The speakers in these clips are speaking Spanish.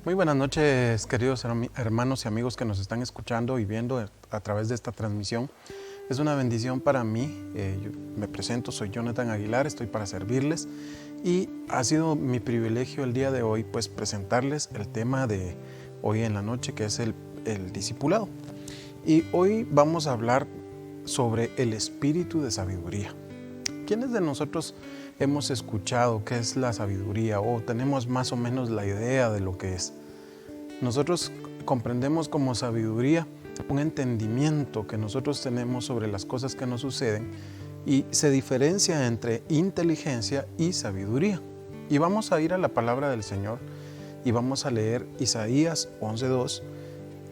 Muy buenas noches, queridos hermanos y amigos que nos están escuchando y viendo a través de esta transmisión. Es una bendición para mí. Yo me presento, soy Jonathan Aguilar, estoy para servirles y ha sido mi privilegio el día de hoy pues presentarles el tema de hoy en la noche, que es el discipulado. Y hoy vamos a hablar sobre el espíritu de sabiduría. ¿Quiénes de nosotros hemos escuchado qué es la sabiduría o tenemos más o menos la idea de lo que es? Nosotros comprendemos como sabiduría un entendimiento que nosotros tenemos sobre las cosas que nos suceden y se diferencia entre inteligencia y sabiduría. Y vamos a ir a la palabra del Señor y vamos a leer Isaías 11:2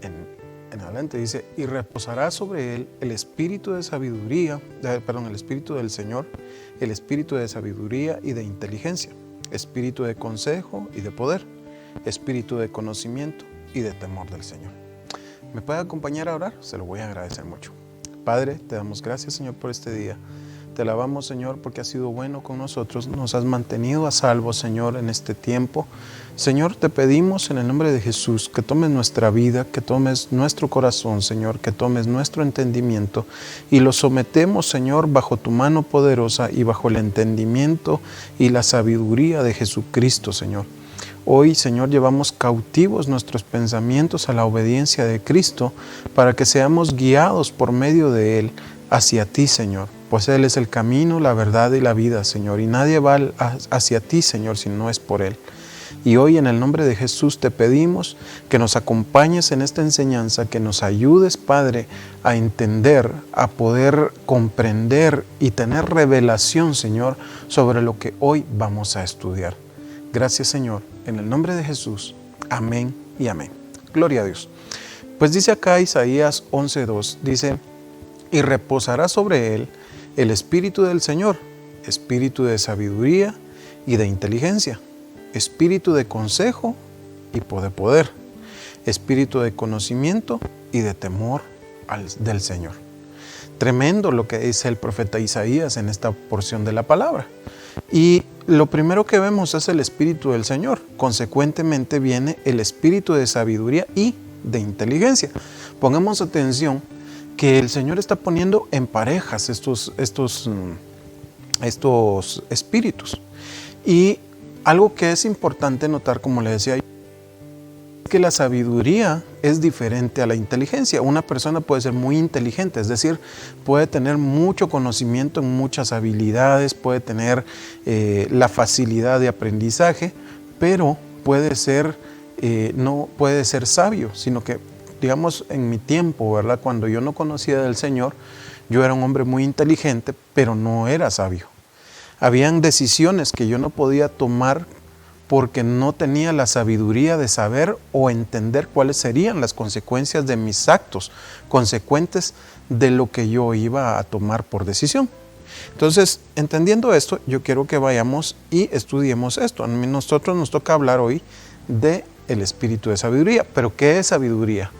en adelante. Dice: y reposará sobre él el espíritu de sabiduría, el espíritu del Señor, el espíritu de sabiduría y de inteligencia, espíritu de consejo y de poder, espíritu de conocimiento y de temor del Señor. ¿Me puede acompañar a orar? Se lo voy a agradecer mucho. Padre, te damos gracias, Señor, por este día. Te alabamos, Señor, porque has sido bueno con nosotros. Nos has mantenido a salvo, Señor, en este tiempo. Señor, te pedimos en el nombre de Jesús que tomes nuestra vida, que tomes nuestro corazón, Señor, que tomes nuestro entendimiento y lo sometemos, Señor, bajo tu mano poderosa y bajo el entendimiento y la sabiduría de Jesucristo, Señor. Hoy, Señor, llevamos cautivos nuestros pensamientos a la obediencia de Cristo para que seamos guiados por medio de Él hacia ti, Señor. Pues Él es el camino, la verdad y la vida, Señor. Y nadie va hacia ti, Señor, si no es por Él. Y hoy, en el nombre de Jesús, te pedimos que nos acompañes en esta enseñanza, que nos ayudes, Padre, a entender, a poder comprender y tener revelación, Señor, sobre lo que hoy vamos a estudiar. Gracias, Señor, en el nombre de Jesús. Amén y amén. Gloria a Dios. Pues dice acá Isaías 11:2, dice: y reposará sobre él el espíritu del Señor, espíritu de sabiduría y de inteligencia, espíritu de consejo y de poder, espíritu de conocimiento y de temor del Señor. Tremendo lo que dice el profeta Isaías en esta porción de la palabra. Y lo primero que vemos es el espíritu del Señor. Consecuentemente viene el espíritu de sabiduría y de inteligencia. Pongamos atención que el Señor está poniendo en parejas estos espíritus. Y algo que es importante notar, como le decía, es que la sabiduría es diferente a la inteligencia. Una persona puede ser muy inteligente, es decir, puede tener mucho conocimiento en muchas habilidades, puede tener la facilidad de aprendizaje, pero no puede ser sabio, sino que, digamos, en mi tiempo, ¿verdad? Cuando yo no conocía del Señor, yo era un hombre muy inteligente, pero no era sabio. Habían decisiones que yo no podía tomar porque no tenía la sabiduría de saber o entender cuáles serían las consecuencias de mis actos, consecuentes de lo que yo iba a tomar por decisión. Entonces, entendiendo esto, yo quiero que vayamos y estudiemos esto. A nosotros nos toca hablar hoy del espíritu de sabiduría. ¿Pero qué es sabiduría?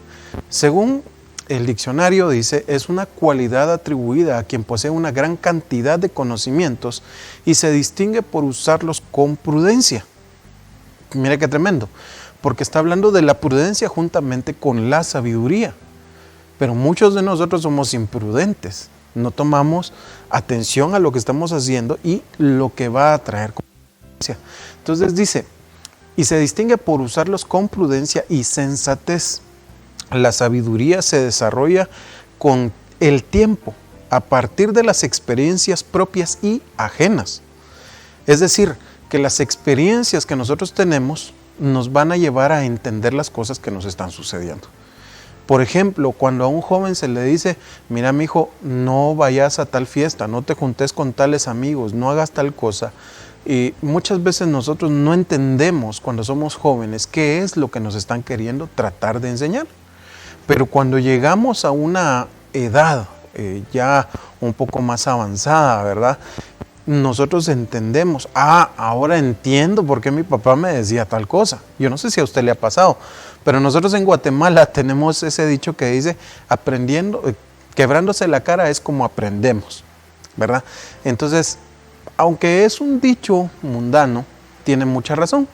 Según el diccionario dice, es una cualidad atribuida a quien posee una gran cantidad de conocimientos y se distingue por usarlos con prudencia. Mira qué tremendo, porque está hablando de la prudencia juntamente con la sabiduría. Pero muchos de nosotros somos imprudentes, no tomamos atención a lo que estamos haciendo y lo que va a traer consecuencia. Entonces dice, y se distingue por usarlos con prudencia y sensatez. La sabiduría se desarrolla con el tiempo, a partir de las experiencias propias y ajenas. Es decir, que las experiencias que nosotros tenemos nos van a llevar a entender las cosas que nos están sucediendo. Por ejemplo, cuando a un joven se le dice, mira, mi hijo, no vayas a tal fiesta, no te juntes con tales amigos, no hagas tal cosa. Y muchas veces nosotros no entendemos cuando somos jóvenes qué es lo que nos están queriendo tratar de enseñar. Pero cuando llegamos a una edad ya un poco más avanzada, ¿verdad? Nosotros entendemos, ahora entiendo por qué mi papá me decía tal cosa. Yo no sé si a usted le ha pasado, pero nosotros en Guatemala tenemos ese dicho que dice, quebrándose la cara es como aprendemos, ¿verdad? Entonces, aunque es un dicho mundano, tiene mucha razón.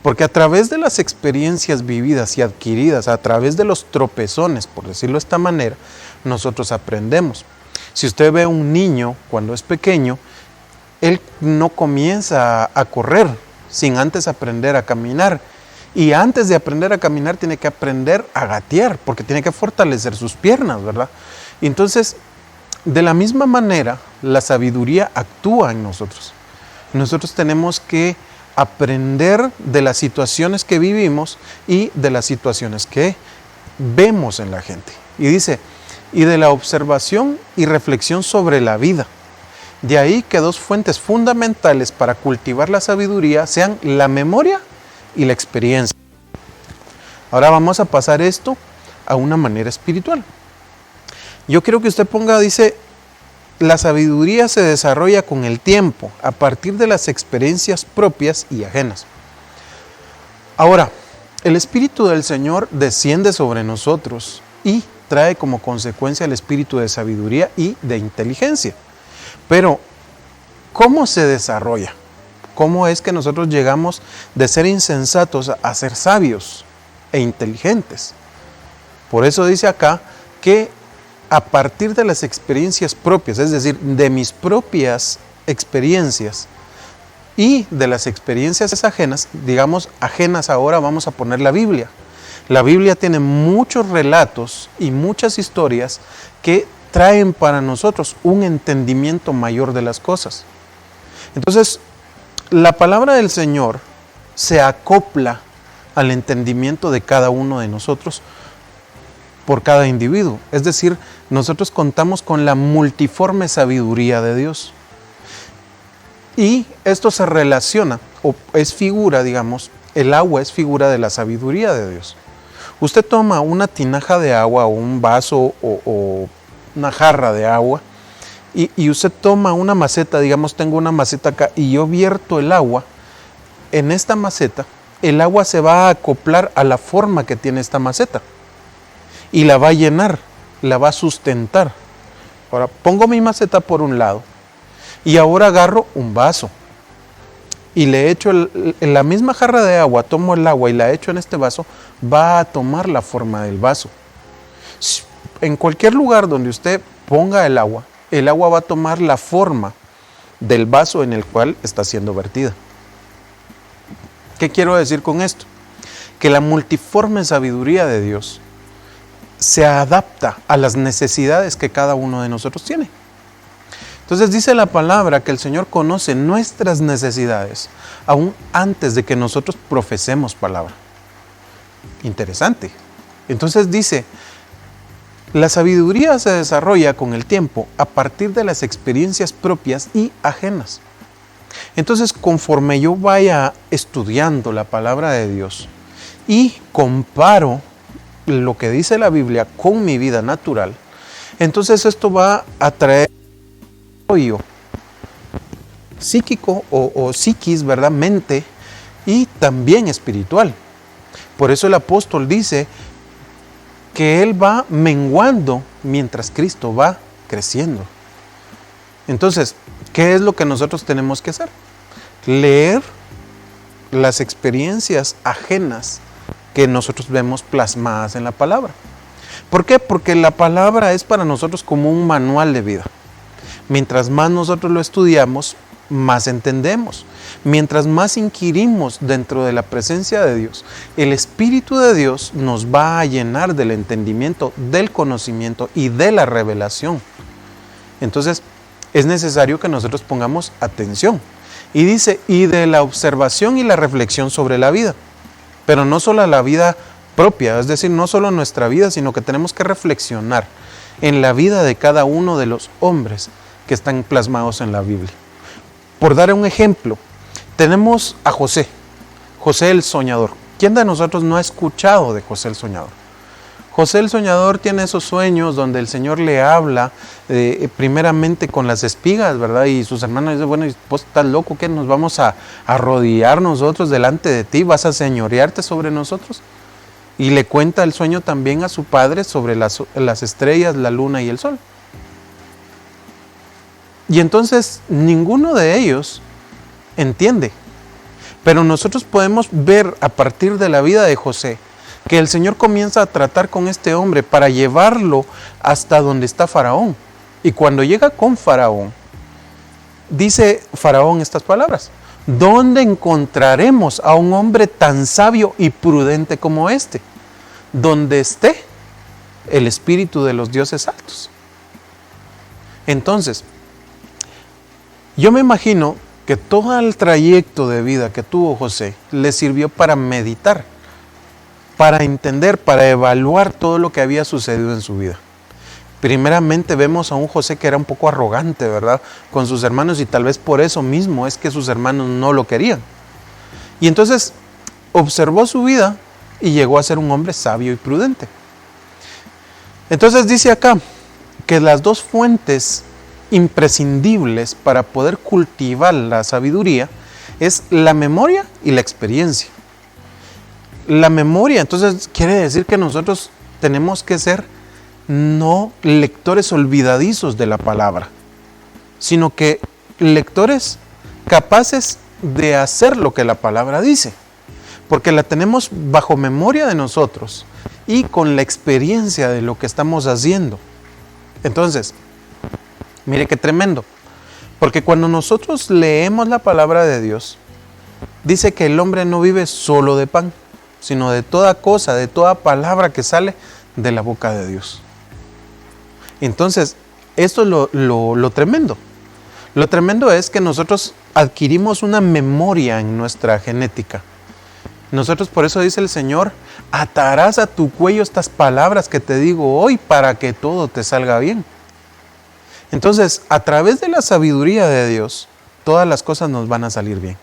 Porque a través de las experiencias vividas y adquiridas, a través de los tropezones, por decirlo de esta manera, nosotros aprendemos. Si usted ve a un niño cuando es pequeño, él no comienza a correr sin antes aprender a caminar. Y antes de aprender a caminar tiene que aprender a gatear, porque tiene que fortalecer sus piernas, ¿verdad? Entonces, de la misma manera, la sabiduría actúa en nosotros. Nosotros tenemos que aprender de las situaciones que vivimos y de las situaciones que vemos en la gente. Y dice, y de la observación y reflexión sobre la vida. De ahí que dos fuentes fundamentales para cultivar la sabiduría sean la memoria y la experiencia. Ahora vamos a pasar esto a una manera espiritual. Yo quiero que usted ponga, dice, la sabiduría se desarrolla con el tiempo, a partir de las experiencias propias y ajenas. Ahora, el Espíritu del Señor desciende sobre nosotros y trae como consecuencia el espíritu de sabiduría y de inteligencia. Pero, ¿cómo se desarrolla? ¿Cómo es que nosotros llegamos de ser insensatos a ser sabios e inteligentes? Por eso dice acá que a partir de las experiencias propias, es decir, de mis propias experiencias y de las experiencias ajenas, digamos ajenas ahora vamos a poner la Biblia. La Biblia tiene muchos relatos y muchas historias que traen para nosotros un entendimiento mayor de las cosas. Entonces, la palabra del Señor se acopla al entendimiento de cada uno de nosotros por cada individuo. Es decir, nosotros contamos con la multiforme sabiduría de Dios. Y esto se relaciona, o es figura, digamos, el agua es figura de la sabiduría de Dios. Usted toma una tinaja de agua o un vaso o una jarra de agua y usted toma una maceta, digamos, tengo una maceta acá y yo vierto el agua en esta maceta, el agua se va a acoplar a la forma que tiene esta maceta y la va a llenar, la va a sustentar. Ahora pongo mi maceta por un lado y ahora agarro un vaso y le echo en la misma jarra de agua, tomo el agua y la echo en este vaso, va a tomar la forma del vaso. En cualquier lugar donde usted ponga el agua va a tomar la forma del vaso en el cual está siendo vertida. ¿Qué quiero decir con esto? Que la multiforme sabiduría de Dios se adapta a las necesidades que cada uno de nosotros tiene. Entonces dice la palabra que el Señor conoce nuestras necesidades aún antes de que nosotros profesemos palabra. Interesante. Entonces dice, la sabiduría se desarrolla con el tiempo a partir de las experiencias propias y ajenas. Entonces, conforme yo vaya estudiando la palabra de Dios y comparo lo que dice la Biblia con mi vida natural, entonces esto va a traer desarrollo psíquico o psiquis, ¿verdad? Mente y también espiritual. Por eso el apóstol dice que él va menguando mientras Cristo va creciendo. Entonces, ¿qué es lo que nosotros tenemos que hacer? Leer las experiencias ajenas que nosotros vemos plasmadas en la palabra. ¿Por qué? Porque la palabra es para nosotros como un manual de vida. Mientras más nosotros lo estudiamos, más entendemos. Mientras más inquirimos dentro de la presencia de Dios, el Espíritu de Dios nos va a llenar del entendimiento, del conocimiento y de la revelación. Entonces, es necesario que nosotros pongamos atención. Y dice, y de la observación y la reflexión sobre la vida. Pero no solo la vida propia, es decir, no solo nuestra vida, sino que tenemos que reflexionar en la vida de cada uno de los hombres que están plasmados en la Biblia. Por dar un ejemplo, tenemos a José, José el soñador. ¿Quién de nosotros no ha escuchado de José el soñador? José el soñador tiene esos sueños donde el Señor le habla primeramente con las espigas, ¿verdad? Y sus hermanos dicen, bueno, vos estás loco, ¿qué? ¿Nos vamos a arrodillar nosotros delante de ti? ¿Vas a señorearte sobre nosotros? Y le cuenta el sueño también a su padre sobre las estrellas, la luna y el sol. Y entonces ninguno de ellos entiende. Pero nosotros podemos ver a partir de la vida de José que el Señor comienza a tratar con este hombre para llevarlo hasta donde está Faraón. Y cuando llega con Faraón, dice Faraón estas palabras: ¿dónde encontraremos a un hombre tan sabio y prudente como este? Donde esté el espíritu de los dioses altos. Entonces, yo me imagino que todo el trayecto de vida que tuvo José le sirvió para meditar, para entender, para evaluar todo lo que había sucedido en su vida. Primeramente vemos a un José que era un poco arrogante, ¿verdad?, con sus hermanos, y tal vez por eso mismo es que sus hermanos no lo querían. Y entonces observó su vida y llegó a ser un hombre sabio y prudente. Entonces dice acá que las dos fuentes imprescindibles para poder cultivar la sabiduría es la memoria y la experiencia. La memoria, entonces, quiere decir que nosotros tenemos que ser no lectores olvidadizos de la palabra, sino que lectores capaces de hacer lo que la palabra dice, porque la tenemos bajo memoria de nosotros y con la experiencia de lo que estamos haciendo. Entonces, mire qué tremendo, porque cuando nosotros leemos la palabra de Dios, dice que el hombre no vive solo de pan, sino de toda cosa, de toda palabra que sale de la boca de Dios. Entonces, esto es lo tremendo. Lo tremendo es que nosotros adquirimos una memoria en nuestra genética. Nosotros, por eso dice el Señor: atarás a tu cuello estas palabras que te digo hoy para que todo te salga bien. Entonces, a través de la sabiduría de Dios, todas las cosas nos van a salir bien.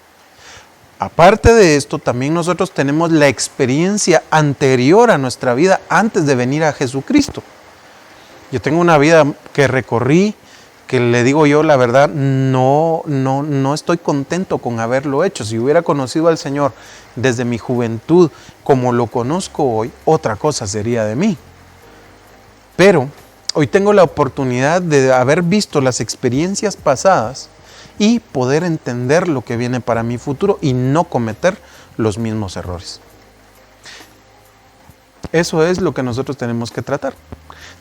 Aparte de esto, también nosotros tenemos la experiencia anterior a nuestra vida, antes de venir a Jesucristo. Yo tengo una vida que recorrí, que le digo yo la verdad, no estoy contento con haberlo hecho. Si hubiera conocido al Señor desde mi juventud como lo conozco hoy, otra cosa sería de mí. Pero hoy tengo la oportunidad de haber visto las experiencias pasadas y poder entender lo que viene para mi futuro y no cometer los mismos errores. Eso es lo que nosotros tenemos que tratar.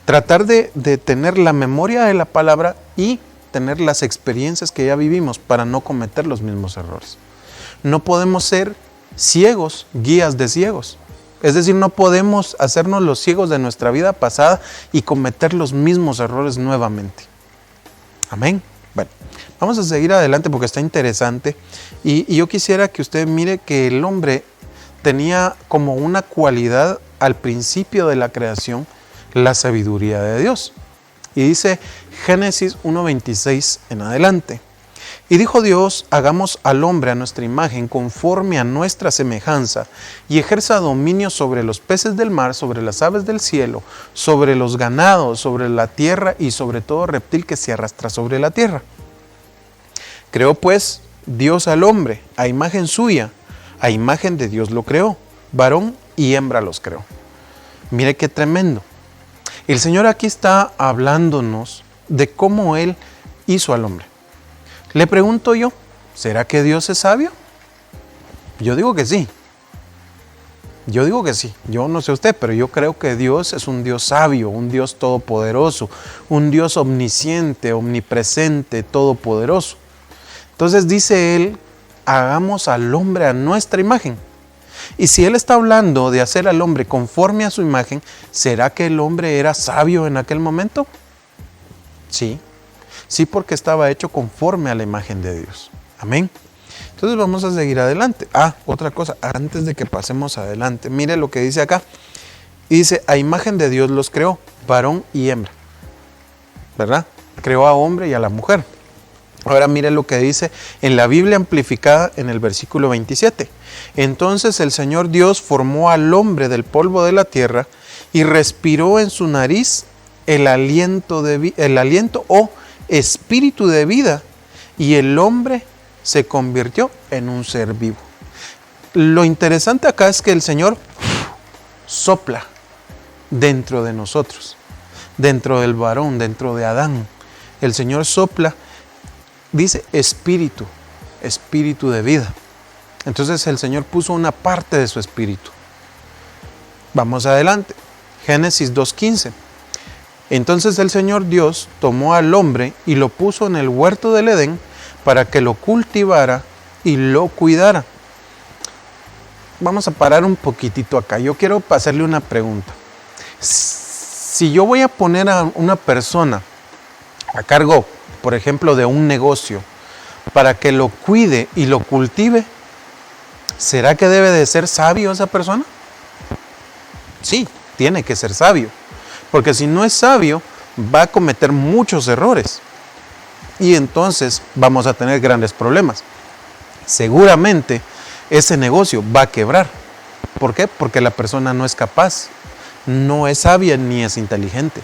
Tratar de tener la memoria de la palabra y tener las experiencias que ya vivimos para no cometer los mismos errores. No podemos ser ciegos, guías de ciegos. Es decir, no podemos hacernos los ciegos de nuestra vida pasada y cometer los mismos errores nuevamente. Amén. Bueno, vamos a seguir adelante porque está interesante. Y yo quisiera que usted mire que el hombre tenía como una cualidad al principio de la creación, la sabiduría de Dios. Y dice Génesis 1:26 en adelante: y dijo Dios: hagamos al hombre a nuestra imagen, conforme a nuestra semejanza, y ejerza dominio sobre los peces del mar, sobre las aves del cielo, sobre los ganados, sobre la tierra y sobre todo reptil que se arrastra sobre la tierra. Creó pues Dios al hombre, a imagen suya, a imagen de Dios lo creó, varón y hembra los creó. Mire qué tremendo. El Señor aquí está hablándonos de cómo Él hizo al hombre. Le pregunto yo, ¿será que Dios es sabio? Yo digo que sí. Yo digo que sí. Yo no sé usted, pero yo creo que Dios es un Dios sabio, un Dios todopoderoso, un Dios omnisciente, omnipresente, todopoderoso. Entonces dice Él: hagamos al hombre a nuestra imagen. Y si Él está hablando de hacer al hombre conforme a su imagen, ¿será que el hombre era sabio en aquel momento? Sí. Sí, porque estaba hecho conforme a la imagen de Dios. Amén. Entonces vamos a seguir adelante. Otra cosa, antes de que pasemos adelante, mire lo que dice acá. Y dice: a imagen de Dios los creó, varón y hembra. ¿Verdad? Creó a hombre y a la mujer. Ahora mire lo que dice en la Biblia amplificada en el versículo 27. Entonces el Señor Dios formó al hombre del polvo de la tierra y respiró en su nariz el aliento o espíritu de vida, y el hombre se convirtió en un ser vivo. Lo interesante acá es que el Señor sopla dentro de nosotros, dentro del varón, dentro de Adán. El Señor sopla, dice espíritu de vida. Entonces el Señor puso una parte de su espíritu. Vamos adelante. Génesis 2:15. Entonces el Señor Dios tomó al hombre y lo puso en el huerto del Edén para que lo cultivara y lo cuidara. Vamos a parar un poquitito acá. Yo quiero hacerle una pregunta. Si yo voy a poner a una persona a cargo, por ejemplo, de un negocio, para que lo cuide y lo cultive, ¿será que debe de ser sabio esa persona? Sí, tiene que ser sabio. Porque si no es sabio, va a cometer muchos errores. Y entonces vamos a tener grandes problemas. Seguramente ese negocio va a quebrar. ¿Por qué? Porque la persona no es capaz, no es sabia ni es inteligente.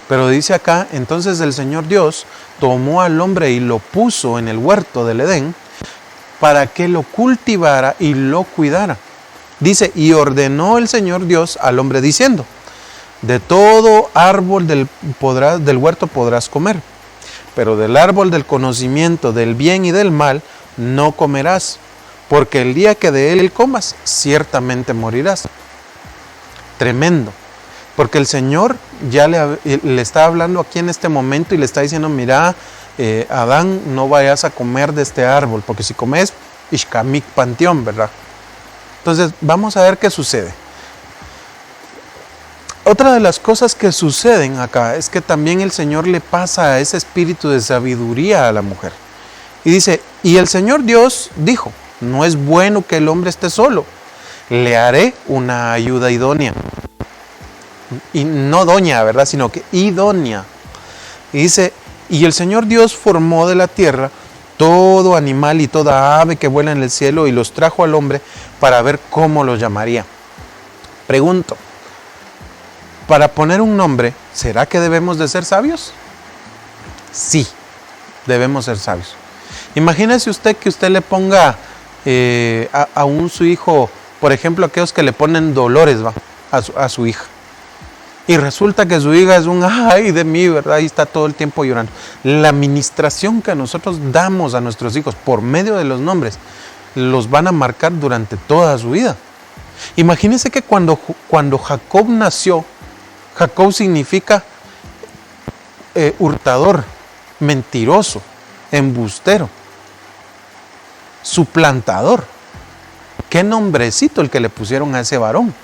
Pero dice acá, entonces el Señor Dios tomó al hombre y lo puso en el huerto del Edén para que lo cultivara y lo cuidara. Dice, y ordenó el Señor Dios al hombre diciendo, de todo árbol del huerto podrás comer, pero del árbol del conocimiento del bien y del mal no comerás, porque el día que de él comas, ciertamente morirás. Tremendo. Porque el Señor ya le está hablando aquí en este momento y le está diciendo, mira, Adán, no vayas a comer de este árbol, porque si comes, ishkamik panteón, ¿verdad? Entonces, vamos a ver qué sucede. Otra de las cosas que suceden acá es que también el Señor le pasa ese espíritu de sabiduría a la mujer. Y dice, y el Señor Dios dijo, no es bueno que el hombre esté solo, le haré una ayuda idónea. Y no doña, ¿verdad? Sino que idónea. Y dice, y el Señor Dios formó de la tierra todo animal y toda ave que vuela en el cielo y los trajo al hombre para ver cómo los llamaría. Pregunto, para poner un nombre, ¿será que debemos de ser sabios? Sí, debemos ser sabios. Imagínese usted que usted le ponga a su hijo, por ejemplo, aquellos que le ponen Dolores, ¿va? A su hija. Y resulta que su hija es un ay de mí, ¿verdad? Y está todo el tiempo llorando. La administración que nosotros damos a nuestros hijos por medio de los nombres los van a marcar durante toda su vida. Imagínense que cuando Jacob nació, Jacob significa hurtador, mentiroso, embustero, suplantador. Qué nombrecito el que le pusieron a ese varón.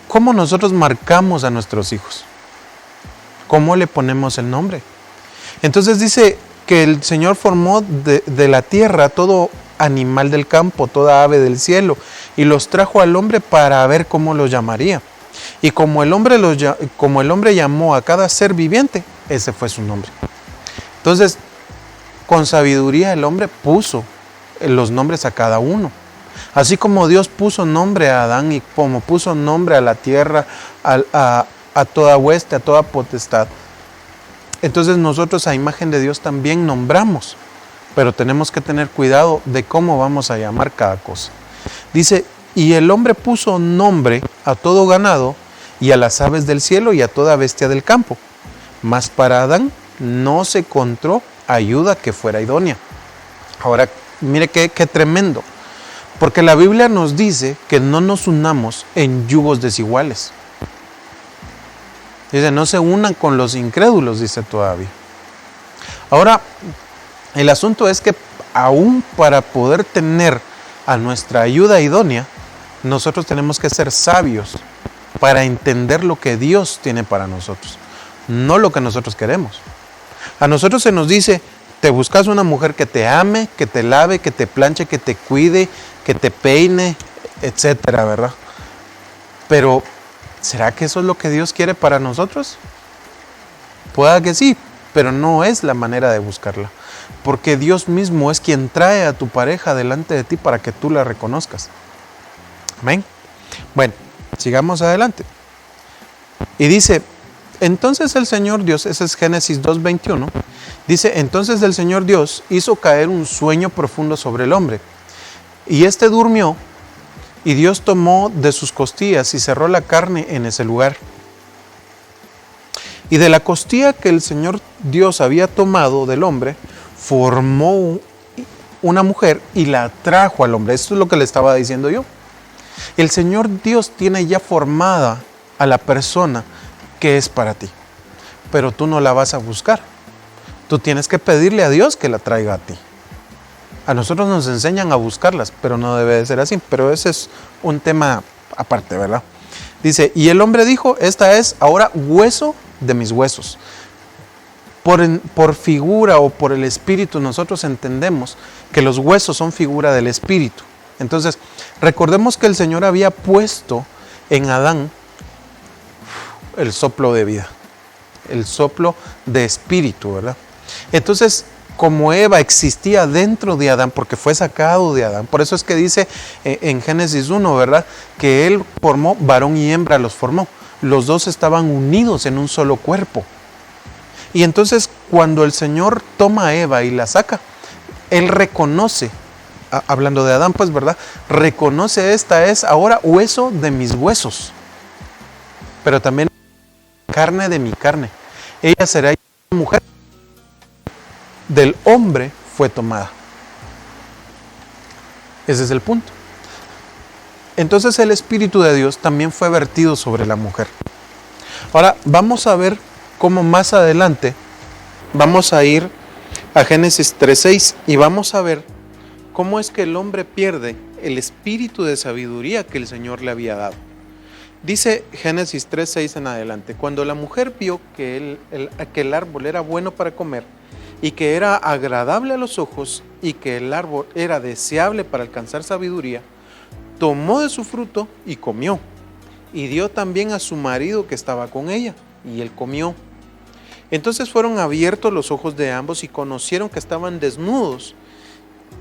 ¿Cómo nosotros marcamos a nuestros hijos? ¿Cómo le ponemos el nombre? Entonces dice que el Señor formó de la tierra todo animal del campo, toda ave del cielo, y los trajo al hombre para ver cómo los llamaría. Y como el hombre llamó a cada ser viviente, ese fue su nombre. Entonces, con sabiduría el hombre puso los nombres a cada uno. Así como Dios puso nombre a Adán y como puso nombre a la tierra, a toda hueste, a toda potestad. Entonces nosotros a imagen de Dios también nombramos, pero tenemos que tener cuidado de cómo vamos a llamar cada cosa. Dice, y el hombre puso nombre a todo ganado y a las aves del cielo y a toda bestia del campo. Mas para Adán no se encontró ayuda que fuera idónea. Ahora, mire qué tremendo. Porque la Biblia nos dice que no nos unamos en yugos desiguales. Dice, no se unan con los incrédulos, dice todavía. Ahora, el asunto es que aún para poder tener a nuestra ayuda idónea, nosotros tenemos que ser sabios para entender lo que Dios tiene para nosotros, no lo que nosotros queremos. A nosotros se nos dice, te buscas una mujer que te ame, que te lave, que te planche, que te cuide, que te peine, etcétera, ¿verdad? Pero, ¿será que eso es lo que Dios quiere para nosotros? Pueda que sí, pero no es la manera de buscarla. Porque Dios mismo es quien trae a tu pareja delante de ti para que tú la reconozcas. Amén. Bueno, sigamos adelante. Y dice, entonces el Señor Dios, ese es Génesis 2:21, dice, entonces el Señor Dios hizo caer un sueño profundo sobre el hombre. Y éste durmió, y Dios tomó de sus costillas y cerró la carne en ese lugar. Y de la costilla que el Señor Dios había tomado del hombre, formó una mujer y la trajo al hombre. Esto es lo que le estaba diciendo yo. El Señor Dios tiene ya formada a la persona que es para ti, pero tú no la vas a buscar. Tú tienes que pedirle a Dios que la traiga a ti. A nosotros nos enseñan a buscarlas, pero no debe de ser así. Pero ese es un tema aparte, ¿verdad? Dice, y el hombre dijo, esta es ahora hueso de mis huesos. Por figura o por el espíritu nosotros entendemos que los huesos son figura del espíritu. Entonces, recordemos que el Señor había puesto en Adán el soplo de vida, el soplo de espíritu, ¿verdad? Entonces, como Eva existía dentro de Adán, porque fue sacado de Adán, por eso es que dice en Génesis 1, ¿verdad? Que él formó, varón y hembra los formó. Los dos estaban unidos en un solo cuerpo. Y entonces, cuando el Señor toma a Eva y la saca, él reconoce, hablando de Adán, pues, ¿verdad? Reconoce, esta es ahora hueso de mis huesos, pero también carne de mi carne. Ella será una mujer. Del hombre fue tomada. Ese es el punto. Entonces el Espíritu de Dios también fue vertido sobre la mujer. Ahora vamos a ver cómo más adelante vamos a ir a Génesis 3:6 y vamos a ver cómo es que el hombre pierde el espíritu de sabiduría que el Señor le había dado. Dice Génesis 3:6 en adelante, cuando la mujer vio que el árbol era bueno para comer y que era agradable a los ojos y que el árbol era deseable para alcanzar sabiduría, tomó de su fruto y comió, y dio también a su marido que estaba con ella, y él comió. Entonces fueron abiertos los ojos de ambos y conocieron que estaban desnudos,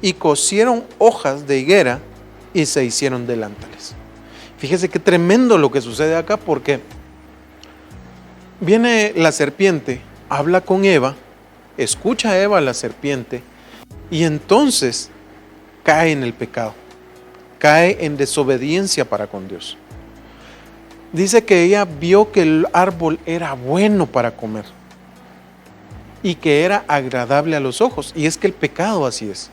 y cosieron hojas de higuera y se hicieron delantares. Fíjese qué tremendo lo que sucede acá, porque viene la serpiente, habla con Eva, escucha a Eva la serpiente y entonces cae en el pecado, cae en desobediencia para con Dios. Dice que ella vio que el árbol era bueno para comer y que era agradable a los ojos, y es que el pecado así es.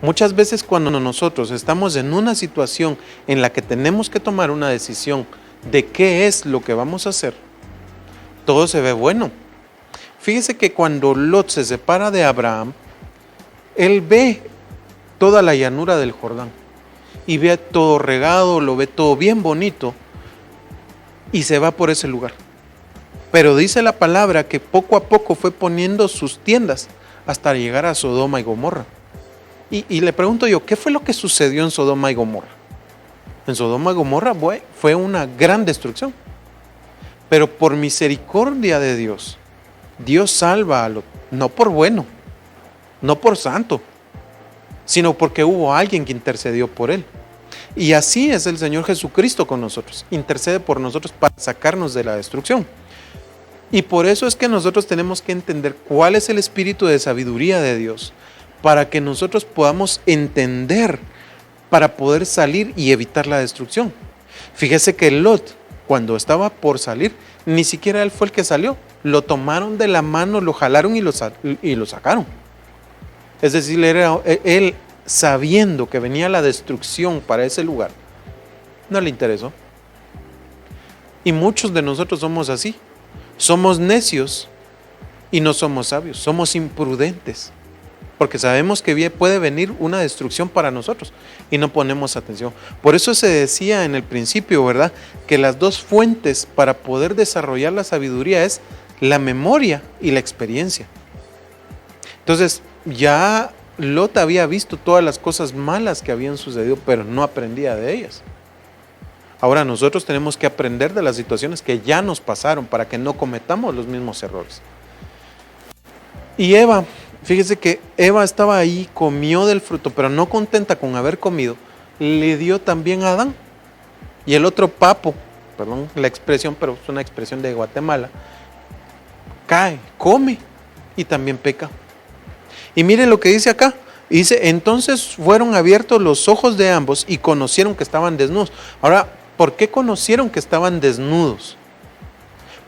Muchas veces cuando nosotros estamos en una situación en la que tenemos que tomar una decisión de qué es lo que vamos a hacer, todo se ve bueno. Fíjese que cuando Lot se separa de Abraham, él ve toda la llanura del Jordán y ve todo regado, lo ve todo bien bonito y se va por ese lugar. Pero dice la palabra que poco a poco fue poniendo sus tiendas hasta llegar a Sodoma y Gomorra. Y le pregunto yo, ¿qué fue lo que sucedió en Sodoma y Gomorra? En Sodoma y Gomorra fue una gran destrucción, pero por misericordia de Dios, Dios salva a Lot, no por bueno, no por santo, sino porque hubo alguien que intercedió por él. Y así es el Señor Jesucristo con nosotros, intercede por nosotros para sacarnos de la destrucción. Y por eso es que nosotros tenemos que entender cuál es el espíritu de sabiduría de Dios, para que nosotros podamos entender, para poder salir y evitar la destrucción. Fíjese que Lot, cuando estaba por salir, ni siquiera él fue el que salió. Lo tomaron de la mano, lo jalaron y lo sacaron. Es decir, él sabiendo que venía la destrucción para ese lugar, no le interesó. Y muchos de nosotros somos así. Somos necios y no somos sabios. Somos imprudentes, porque sabemos que puede venir una destrucción para nosotros y no ponemos atención. Por eso se decía en el principio, ¿verdad?, que las dos fuentes para poder desarrollar la sabiduría es la memoria y la experiencia. Entonces, ya Lot había visto todas las cosas malas que habían sucedido, pero no aprendía de ellas. Ahora nosotros tenemos que aprender de las situaciones que ya nos pasaron para que no cometamos los mismos errores. Y Eva, fíjese que Eva estaba ahí, comió del fruto, pero no contenta con haber comido, le dio también a Adán. Y el otro papo, perdón la expresión, pero es una expresión de Guatemala, cae, come y también peca. Y miren lo que dice acá. Dice, entonces fueron abiertos los ojos de ambos y conocieron que estaban desnudos. Ahora, ¿por qué conocieron que estaban desnudos?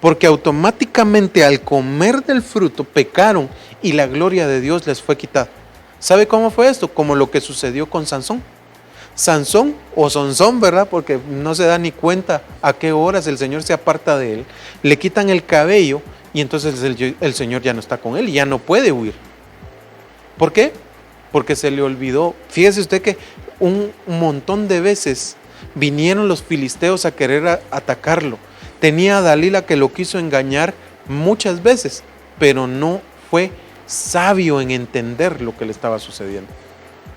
Porque automáticamente al comer del fruto pecaron y la gloria de Dios les fue quitada. ¿Sabe cómo fue esto? Como lo que sucedió con Sansón. Sansón o Sansón, ¿verdad? Porque no se da ni cuenta a qué horas el Señor se aparta de él. Le quitan el cabello y entonces el Señor ya no está con él y ya no puede huir. ¿Por qué? Porque se le olvidó. Fíjese usted que un montón de veces vinieron los filisteos a querer atacarlo. Tenía a Dalila que lo quiso engañar muchas veces, pero no fue sabio en entender lo que le estaba sucediendo.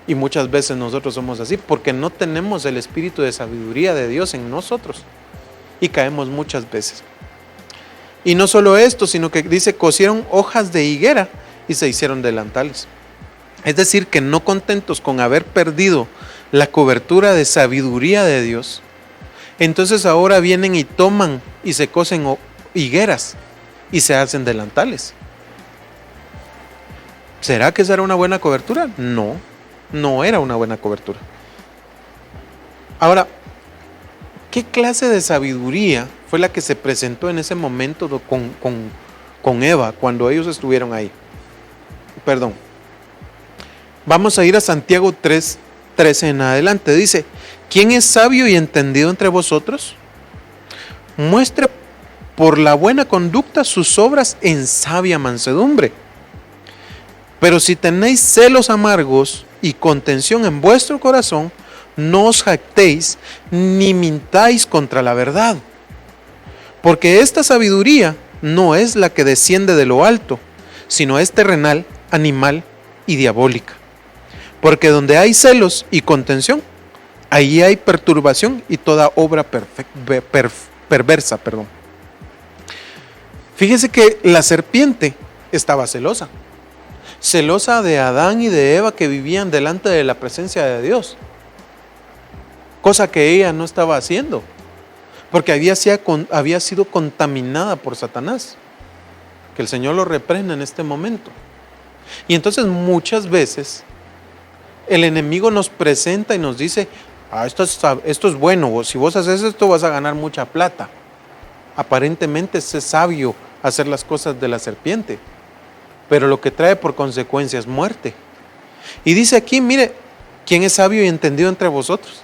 Y muchas veces nosotros somos así porque no tenemos el espíritu de sabiduría de Dios en nosotros y caemos muchas veces. Y no solo esto, sino que dice, cosieron hojas de higuera y se hicieron delantales. Es decir, que no contentos con haber perdido la cobertura de sabiduría de Dios, entonces ahora vienen y toman y se cosen higueras y se hacen delantales. ¿Será que esa era una buena cobertura? No, no era una buena cobertura. Ahora, ¿qué clase de sabiduría fue la que se presentó en ese momento con Eva cuando ellos estuvieron ahí? Perdón. Vamos a ir a Santiago 3:13 en adelante. Dice, ¿quién es sabio y entendido entre vosotros? Muestre por la buena conducta sus obras en sabia mansedumbre. Pero si tenéis celos amargos y contención en vuestro corazón, no os jactéis ni mintáis contra la verdad. Porque esta sabiduría no es la que desciende de lo alto, sino es terrenal, animal y diabólica. Porque donde hay celos y contención, ahí hay perturbación y toda obra perversa. Fíjese que la serpiente estaba celosa. Celosa de Adán y de Eva que vivían delante de la presencia de Dios. Cosa que ella no estaba haciendo. Porque había sido contaminada por Satanás. Que el Señor lo reprenda en este momento. Y entonces muchas veces el enemigo nos presenta y nos dice, esto es bueno, si vos haces esto vas a ganar mucha plata. Aparentemente es sabio hacer las cosas de la serpiente, pero lo que trae por consecuencia es muerte. Y dice aquí, mire, ¿quién es sabio y entendido entre vosotros?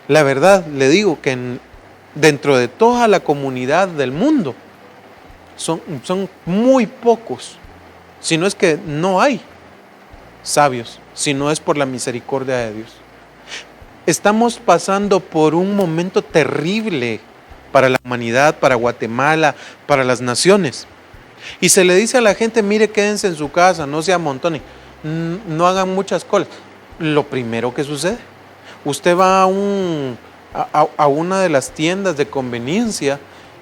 La verdad, le digo que dentro de toda la comunidad del mundo, son muy pocos, si no es que no hay sabios, si no es por la misericordia de Dios. Estamos pasando por un momento terrible para la humanidad, para Guatemala, para las naciones. Y se le dice a la gente, mire, quédense en su casa, no se amontonen, no hagan muchas colas. Lo primero que sucede, usted va a una de las tiendas de conveniencia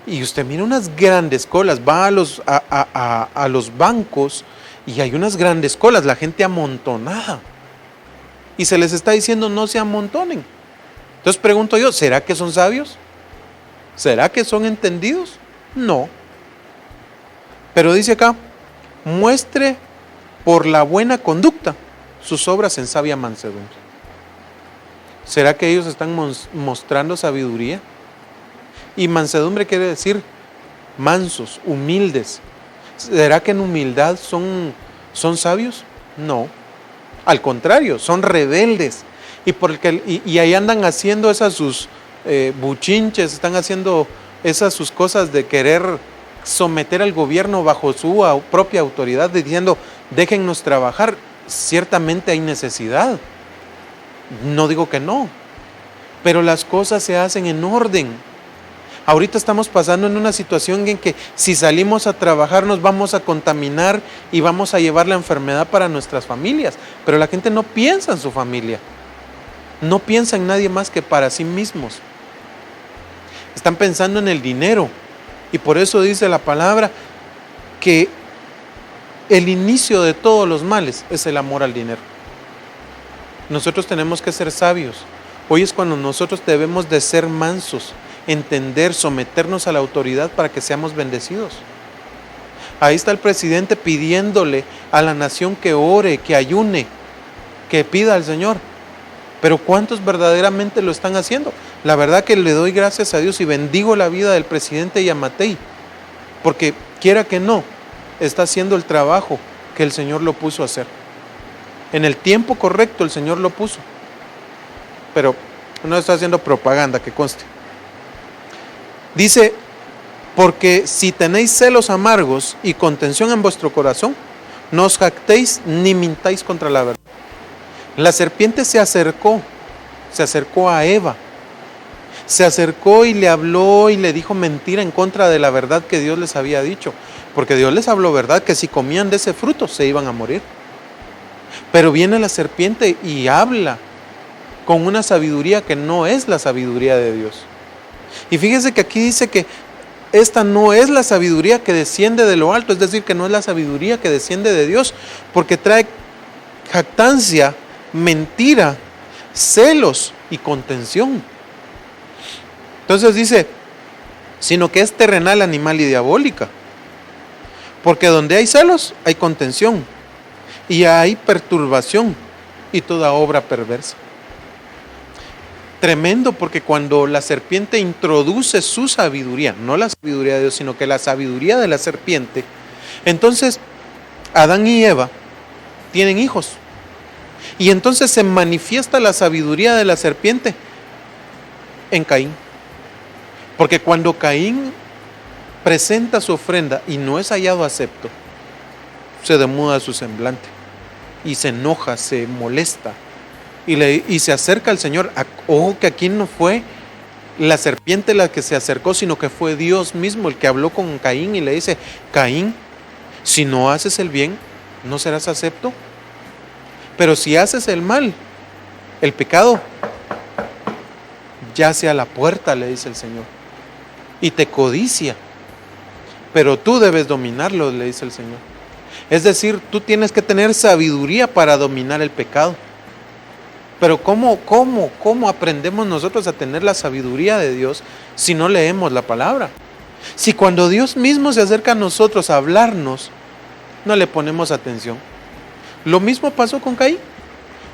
y usted mira unas grandes colas, va a los bancos y hay unas grandes colas, la gente amontonada. Y se les está diciendo no se amontonen. Entonces pregunto yo, ¿será que son sabios? ¿Será que son entendidos? No. Pero dice acá, muestre por la buena conducta sus obras en sabia mansedumbre. ¿Será que ellos están mostrando sabiduría? Y mansedumbre quiere decir mansos, humildes. ¿Será que en humildad son sabios? No. Al contrario, son rebeldes. Y ahí andan haciendo esas sus buchinches, están haciendo esas sus cosas de querer someter al gobierno bajo su propia autoridad, diciendo, déjennos trabajar. Ciertamente hay necesidad. No digo que no, pero las cosas se hacen en orden. Ahorita estamos pasando en una situación en que si salimos a trabajar nos vamos a contaminar y vamos a llevar la enfermedad para nuestras familias. Pero la gente no piensa en su familia. No piensa en nadie más que para sí mismos. Están pensando en el dinero. Y por eso dice la palabra que el inicio de todos los males es el amor al dinero. Nosotros tenemos que ser sabios. Hoy es cuando nosotros debemos de ser mansos, entender, someternos a la autoridad para que seamos bendecidos. Ahí está el presidente pidiéndole a la nación que ore, que ayune, que pida al Señor. Pero ¿cuántos verdaderamente lo están haciendo? La verdad que le doy gracias a Dios y bendigo la vida del presidente Yamatei, porque quiera que no, está haciendo el trabajo que el Señor lo puso a hacer. En el tiempo correcto el Señor lo puso. Pero no está haciendo propaganda, que conste. Dice, porque si tenéis celos amargos y contención en vuestro corazón, no os jactéis ni mintáis contra la verdad. La serpiente se acercó a Eva. Se acercó y le habló y le dijo mentira en contra de la verdad que Dios les había dicho. Porque Dios les habló verdad, que si comían de ese fruto se iban a morir. Pero viene la serpiente y habla con una sabiduría que no es la sabiduría de Dios. Y fíjese que aquí dice que esta no es la sabiduría que desciende de lo alto, es decir, que no es la sabiduría que desciende de Dios, porque trae jactancia, mentira, celos y contención. Entonces dice, sino que es terrenal, animal y diabólica. Porque donde hay celos, hay contención, y hay perturbación y toda obra perversa. Tremendo, porque cuando la serpiente introduce su sabiduría, no la sabiduría de Dios, sino que la sabiduría de la serpiente, entonces Adán y Eva tienen hijos. Y entonces se manifiesta la sabiduría de la serpiente en Caín. Porque cuando Caín presenta su ofrenda y no es hallado acepto, se demuda su semblante y se enoja, se molesta y se acerca al Señor. Ojo que aquí no fue la serpiente la que se acercó, sino que fue Dios mismo el que habló con Caín y le dice, Caín, si no haces el bien, no serás acepto, pero si haces el mal, el pecado yace a la puerta, le dice el Señor, y te codicia, pero tú debes dominarlo, le dice el Señor. Es decir, tú tienes que tener sabiduría para dominar el pecado. Pero ¿cómo aprendemos nosotros a tener la sabiduría de Dios si no leemos la palabra? Si cuando Dios mismo se acerca a nosotros a hablarnos, no le ponemos atención. Lo mismo pasó con Caín.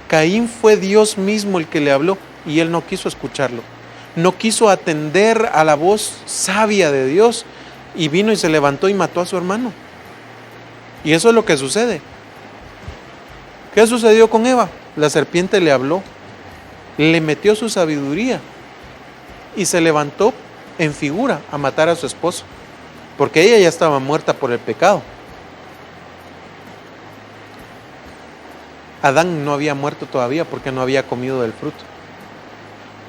Caín fue Dios mismo el que le habló y él no quiso escucharlo. No quiso atender a la voz sabia de Dios y vino y se levantó y mató a su hermano. Y eso es lo que sucede. ¿Qué sucedió con Eva? La serpiente le habló, le metió su sabiduría y se levantó en figura a matar a su esposo, porque ella ya estaba muerta por el pecado. Adán no había muerto todavía porque no había comido del fruto.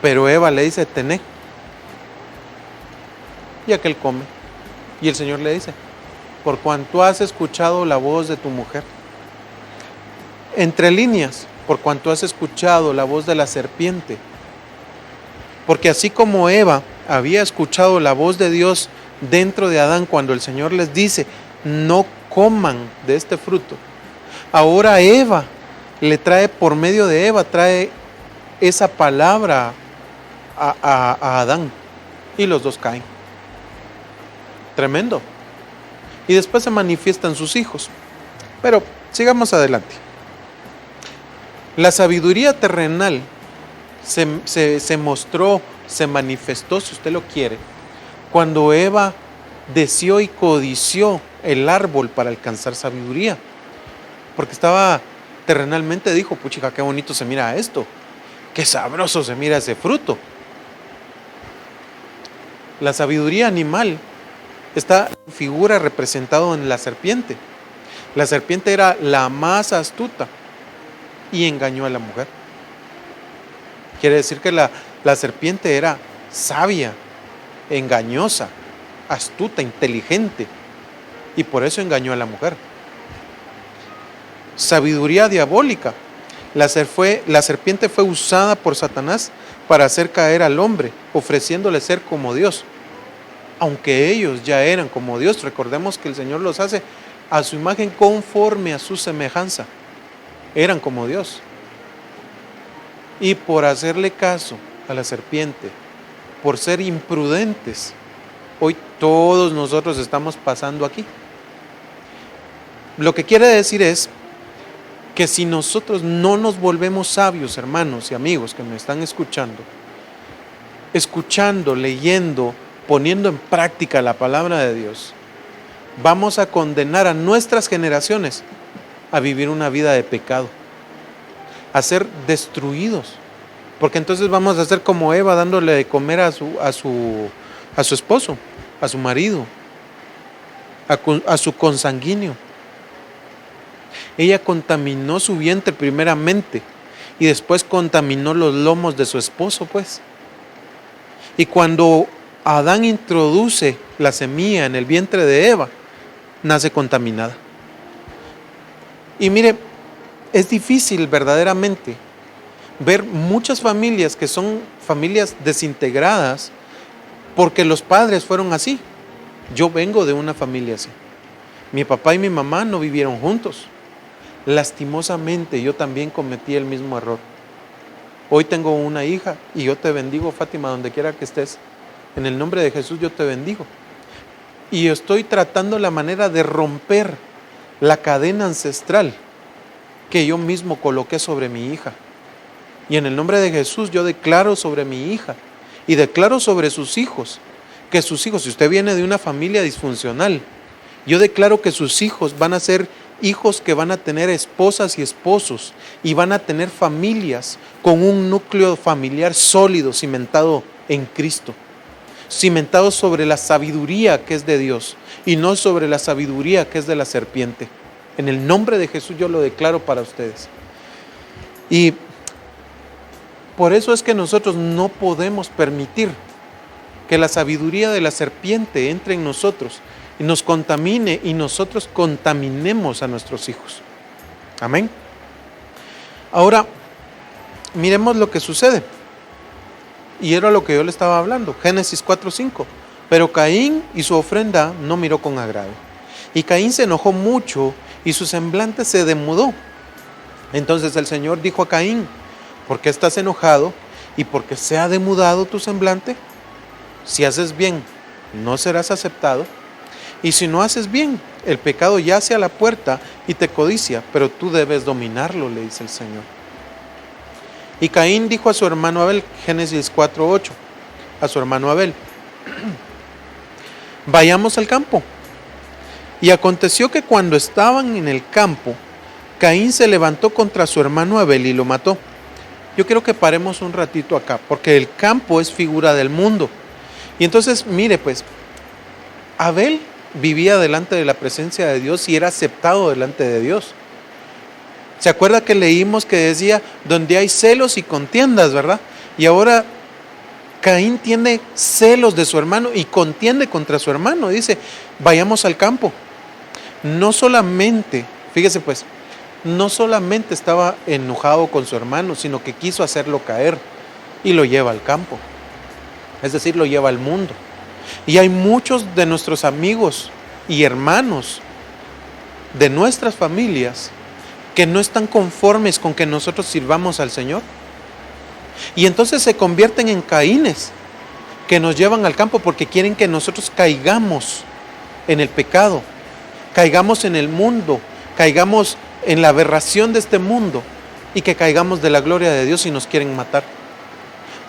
Pero Eva le dice, tené. Y aquel come. Y el Señor le dice, por cuanto has escuchado la voz de tu mujer. Entre líneas, por cuanto has escuchado la voz de la serpiente. Porque así como Eva había escuchado la voz de Dios dentro de Adán cuando el Señor les dice, no coman de este fruto. Ahora Eva le trae, por medio de Eva, trae esa palabra a Adán. Y los dos caen. Tremendo. Y después se manifiestan sus hijos. Pero sigamos adelante. La sabiduría terrenal se mostró, se manifestó, si usted lo quiere, cuando Eva deseó y codició el árbol para alcanzar sabiduría. Porque estaba terrenalmente, dijo, puchica, qué bonito se mira esto, qué sabroso se mira ese fruto. La sabiduría animal está en figura representado en la serpiente. La serpiente era la más astuta y engañó a la mujer. Quiere decir que la serpiente era sabia, engañosa, astuta, inteligente, y por eso engañó a la mujer. Sabiduría diabólica. La serpiente fue usada por Satanás para hacer caer al hombre, ofreciéndole ser como Dios. Aunque ellos ya eran como Dios, recordemos que el Señor los hace a su imagen conforme a su semejanza. Eran como Dios. Y por hacerle caso a la serpiente, por ser imprudentes, hoy todos nosotros estamos pasando aquí. Lo que quiere decir es que si nosotros no nos volvemos sabios, hermanos y amigos que me están escuchando, leyendo, poniendo en práctica la palabra de Dios, vamos a condenar a nuestras generaciones a vivir una vida de pecado. a ser destruidos. Porque entonces vamos a ser como Eva, dándole de comer a su esposo, a su marido, a su consanguíneo. Ella contaminó su vientre primeramente y después contaminó los lomos de su esposo, pues. Y cuando Adán introduce la semilla en el vientre de Eva, nace contaminada. Y mire, es difícil verdaderamente ver muchas familias que son familias desintegradas porque los padres fueron así. Yo vengo de una familia así. Mi papá y mi mamá no vivieron juntos. Lastimosamente yo también cometí el mismo error. Hoy tengo una hija y yo te bendigo, Fátima, donde quiera que estés. En el nombre de Jesús yo te bendigo. Y estoy tratando la manera de romper la cadena ancestral que yo mismo coloqué sobre mi hija. Y en el nombre de Jesús yo declaro sobre mi hija y declaro sobre sus hijos, que sus hijos, si usted viene de una familia disfuncional, yo declaro que sus hijos van a ser hijos que van a tener esposas y esposos y van a tener familias con un núcleo familiar sólido, cimentado en Cristo, cimentado sobre la sabiduría que es de Dios y no sobre la sabiduría que es de la serpiente. En el nombre de Jesús yo lo declaro para ustedes. Y por eso es que nosotros no podemos permitir que la sabiduría de la serpiente entre en nosotros y nos contamine y nosotros contaminemos a nuestros hijos. Amén. Ahora, miremos lo que sucede. Y era lo que yo le estaba hablando. Génesis 4:5. Pero Caín y su ofrenda no miró con agrado. Y Caín se enojó mucho y su semblante se demudó. Entonces el Señor dijo a Caín: ¿por qué estás enojado y por qué se ha demudado tu semblante? Si haces bien, no serás aceptado. Y si no haces bien, el pecado yace a la puerta y te codicia, pero tú debes dominarlo, le dice el Señor. Y Caín dijo a su hermano Abel, Génesis 4:8, a su hermano Abel: vayamos al campo. Y aconteció que cuando estaban en el campo, Caín se levantó contra su hermano Abel y lo mató. Yo quiero que paremos un ratito acá, porque el campo es figura del mundo. Y entonces, mire pues, Abel vivía delante de la presencia de Dios y era aceptado delante de Dios. ¿Se acuerda que leímos que decía, donde hay celos y contiendas, verdad? Y ahora Caín tiene celos de su hermano y contiende contra su hermano. Dice, vayamos al campo. No solamente, fíjese pues, no solamente estaba enojado con su hermano, sino que quiso hacerlo caer y lo lleva al campo. Es decir, lo lleva al mundo. Y hay muchos de nuestros amigos y hermanos de nuestras familias que no están conformes con que nosotros sirvamos al Señor. Y entonces se convierten en Caínes que nos llevan al campo porque quieren que nosotros caigamos en el pecado, caigamos en el mundo, caigamos en la aberración de este mundo y que caigamos de la gloria de Dios y nos quieren matar.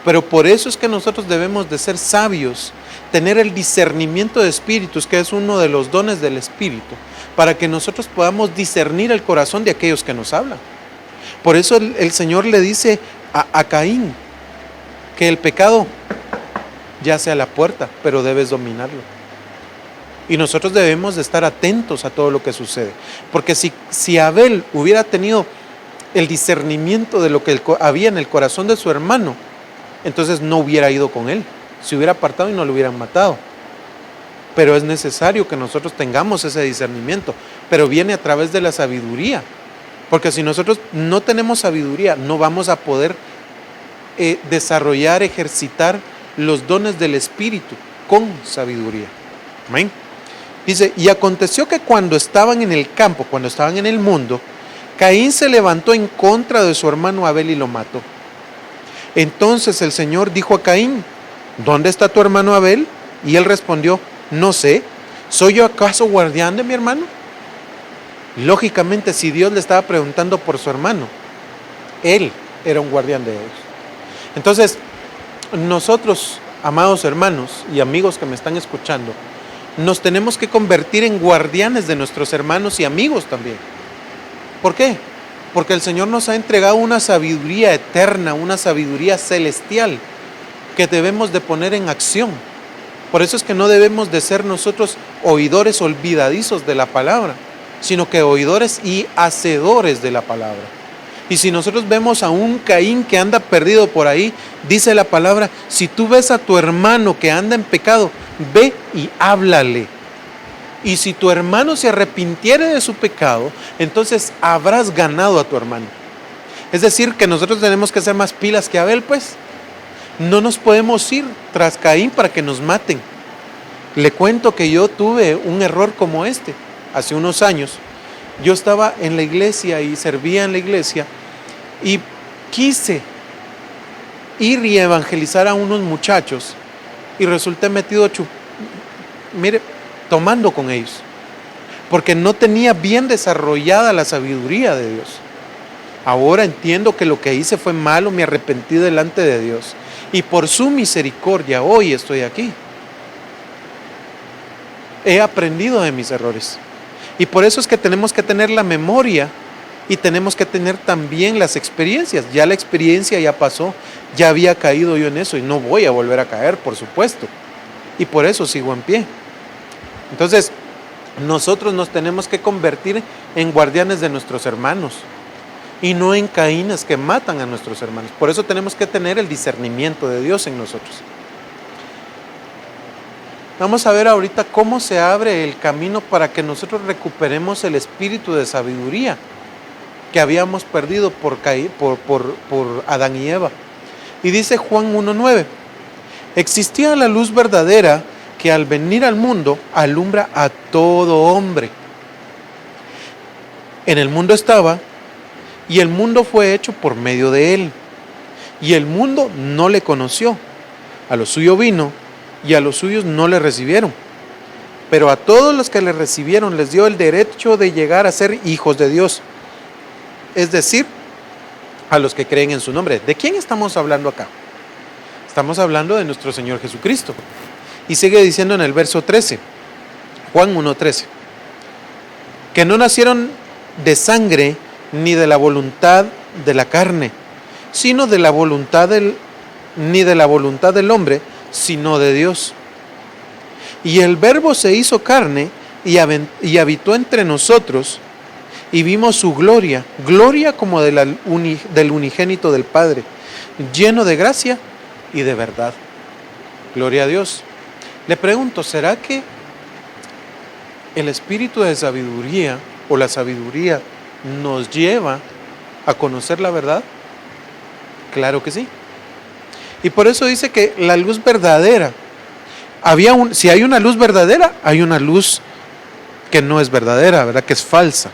Pero por eso es que nosotros debemos de ser sabios, tener el discernimiento de espíritus, que es uno de los dones del Espíritu, para que nosotros podamos discernir el corazón de aquellos que nos hablan. Por eso el Señor le dice a Caín que el pecado yace a la puerta, pero debes dominarlo. Y nosotros debemos de estar atentos a todo lo que sucede, porque si Abel hubiera tenido el discernimiento de lo que había en el corazón de su hermano, entonces no hubiera ido con él, se hubiera apartado y no lo hubieran matado. Pero es necesario que nosotros tengamos ese discernimiento, pero viene a través de la sabiduría, porque si nosotros no tenemos sabiduría, no vamos a poder desarrollar, ejercitar los dones del Espíritu con sabiduría. Amén. Dice, y aconteció que cuando estaban en el campo, cuando estaban en el mundo, Caín se levantó en contra de su hermano Abel y lo mató. Entonces el Señor dijo a Caín, ¿dónde está tu hermano Abel? Y él respondió, no sé, ¿soy yo acaso guardián de mi hermano? Lógicamente, si Dios le estaba preguntando por su hermano, él era un guardián de ellos. Entonces, nosotros, amados hermanos y amigos que me están escuchando, nos tenemos que convertir en guardianes de nuestros hermanos y amigos también. ¿Por qué? porque el Señor nos ha entregado una sabiduría eterna, una sabiduría celestial que debemos de poner en acción. Por eso es que no debemos de ser nosotros oidores olvidadizos de la palabra, sino que oidores y hacedores de la palabra. Y si nosotros vemos a un Caín que anda perdido por ahí, dice la palabra, si tú ves a tu hermano que anda en pecado, ve y háblale. Y si tu hermano se arrepintiere de su pecado, entonces habrás ganado a tu hermano. Es decir, que nosotros tenemos que ser más pilas que Abel, pues. No nos podemos ir tras Caín para que nos maten. Le cuento que yo tuve un error como este hace unos años. Yo estaba en la iglesia y servía en la iglesia y quise ir y evangelizar a unos muchachos y resulté metido tomando con ellos, porque no tenía bien desarrollada la sabiduría de Dios. Ahora entiendo que lo que hice fue malo, me arrepentí delante de Dios y por su misericordia hoy estoy aquí. He aprendido de mis errores y por eso es que tenemos que tener la memoria y tenemos que tener también las experiencias. Ya la experiencia ya pasó, ya había caído yo en eso y no voy a volver a caer, por supuesto, y por eso sigo en pie. Entonces, nosotros nos tenemos que convertir en guardianes de nuestros hermanos y no en Caínes que matan a nuestros hermanos. Por eso tenemos que tener el discernimiento de Dios en nosotros. Vamos a ver ahorita cómo se abre el camino para que nosotros recuperemos el espíritu de sabiduría que habíamos perdido por Adán y Eva. Y dice Juan 1:9, existía la luz verdadera que al venir al mundo alumbra a todo hombre. En el mundo estaba, y el mundo fue hecho por medio de él, y el mundo no le conoció. A lo suyo vino, y a los suyos no le recibieron. Pero a todos los que le recibieron les dio el derecho de llegar a ser hijos de Dios. Es decir, a los que creen en su nombre. ¿De quién estamos hablando acá? Estamos hablando de nuestro Señor Jesucristo. Y sigue diciendo en el verso 13, Juan 1:13, que no nacieron de sangre ni de la voluntad de la carne, sino de la voluntad ni de la voluntad del hombre, sino de Dios. Y el Verbo se hizo carne y habitó entre nosotros, y vimos su gloria, gloria como del unigénito del Padre, lleno de gracia y de verdad. Gloria a Dios. Le pregunto, ¿será que el espíritu de sabiduría o la sabiduría nos lleva a conocer la verdad? Claro que sí. Y por eso dice que la luz verdadera, si hay una luz verdadera, hay una luz que no es verdadera, ¿verdad? Que es falsa.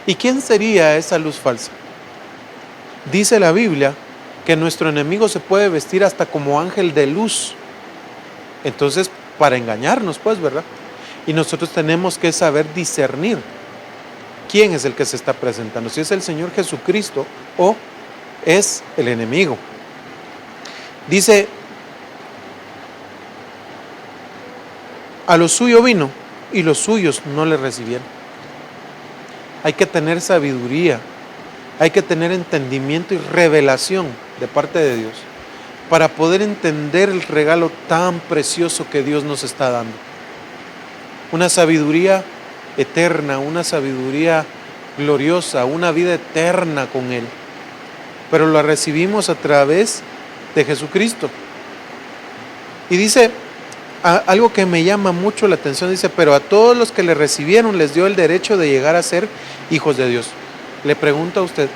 ¿Y quién sería esa luz falsa? Dice la Biblia que nuestro enemigo se puede vestir hasta como ángel de luz. Entonces, para engañarnos, pues, ¿verdad? Y nosotros tenemos que saber discernir quién es el que se está presentando, si es el Señor Jesucristo o es el enemigo. Dice, a lo suyo vino y los suyos no le recibieron. Hay que tener sabiduría, hay que tener entendimiento y revelación de parte de Dios para poder entender el regalo tan precioso que Dios nos está dando. Una sabiduría eterna, una sabiduría gloriosa, una vida eterna con Él. Pero la recibimos a través de Jesucristo. Y dice algo que me llama mucho la atención, dice, pero a todos los que le recibieron les dio el derecho de llegar a ser hijos de Dios. Le pregunto a usted,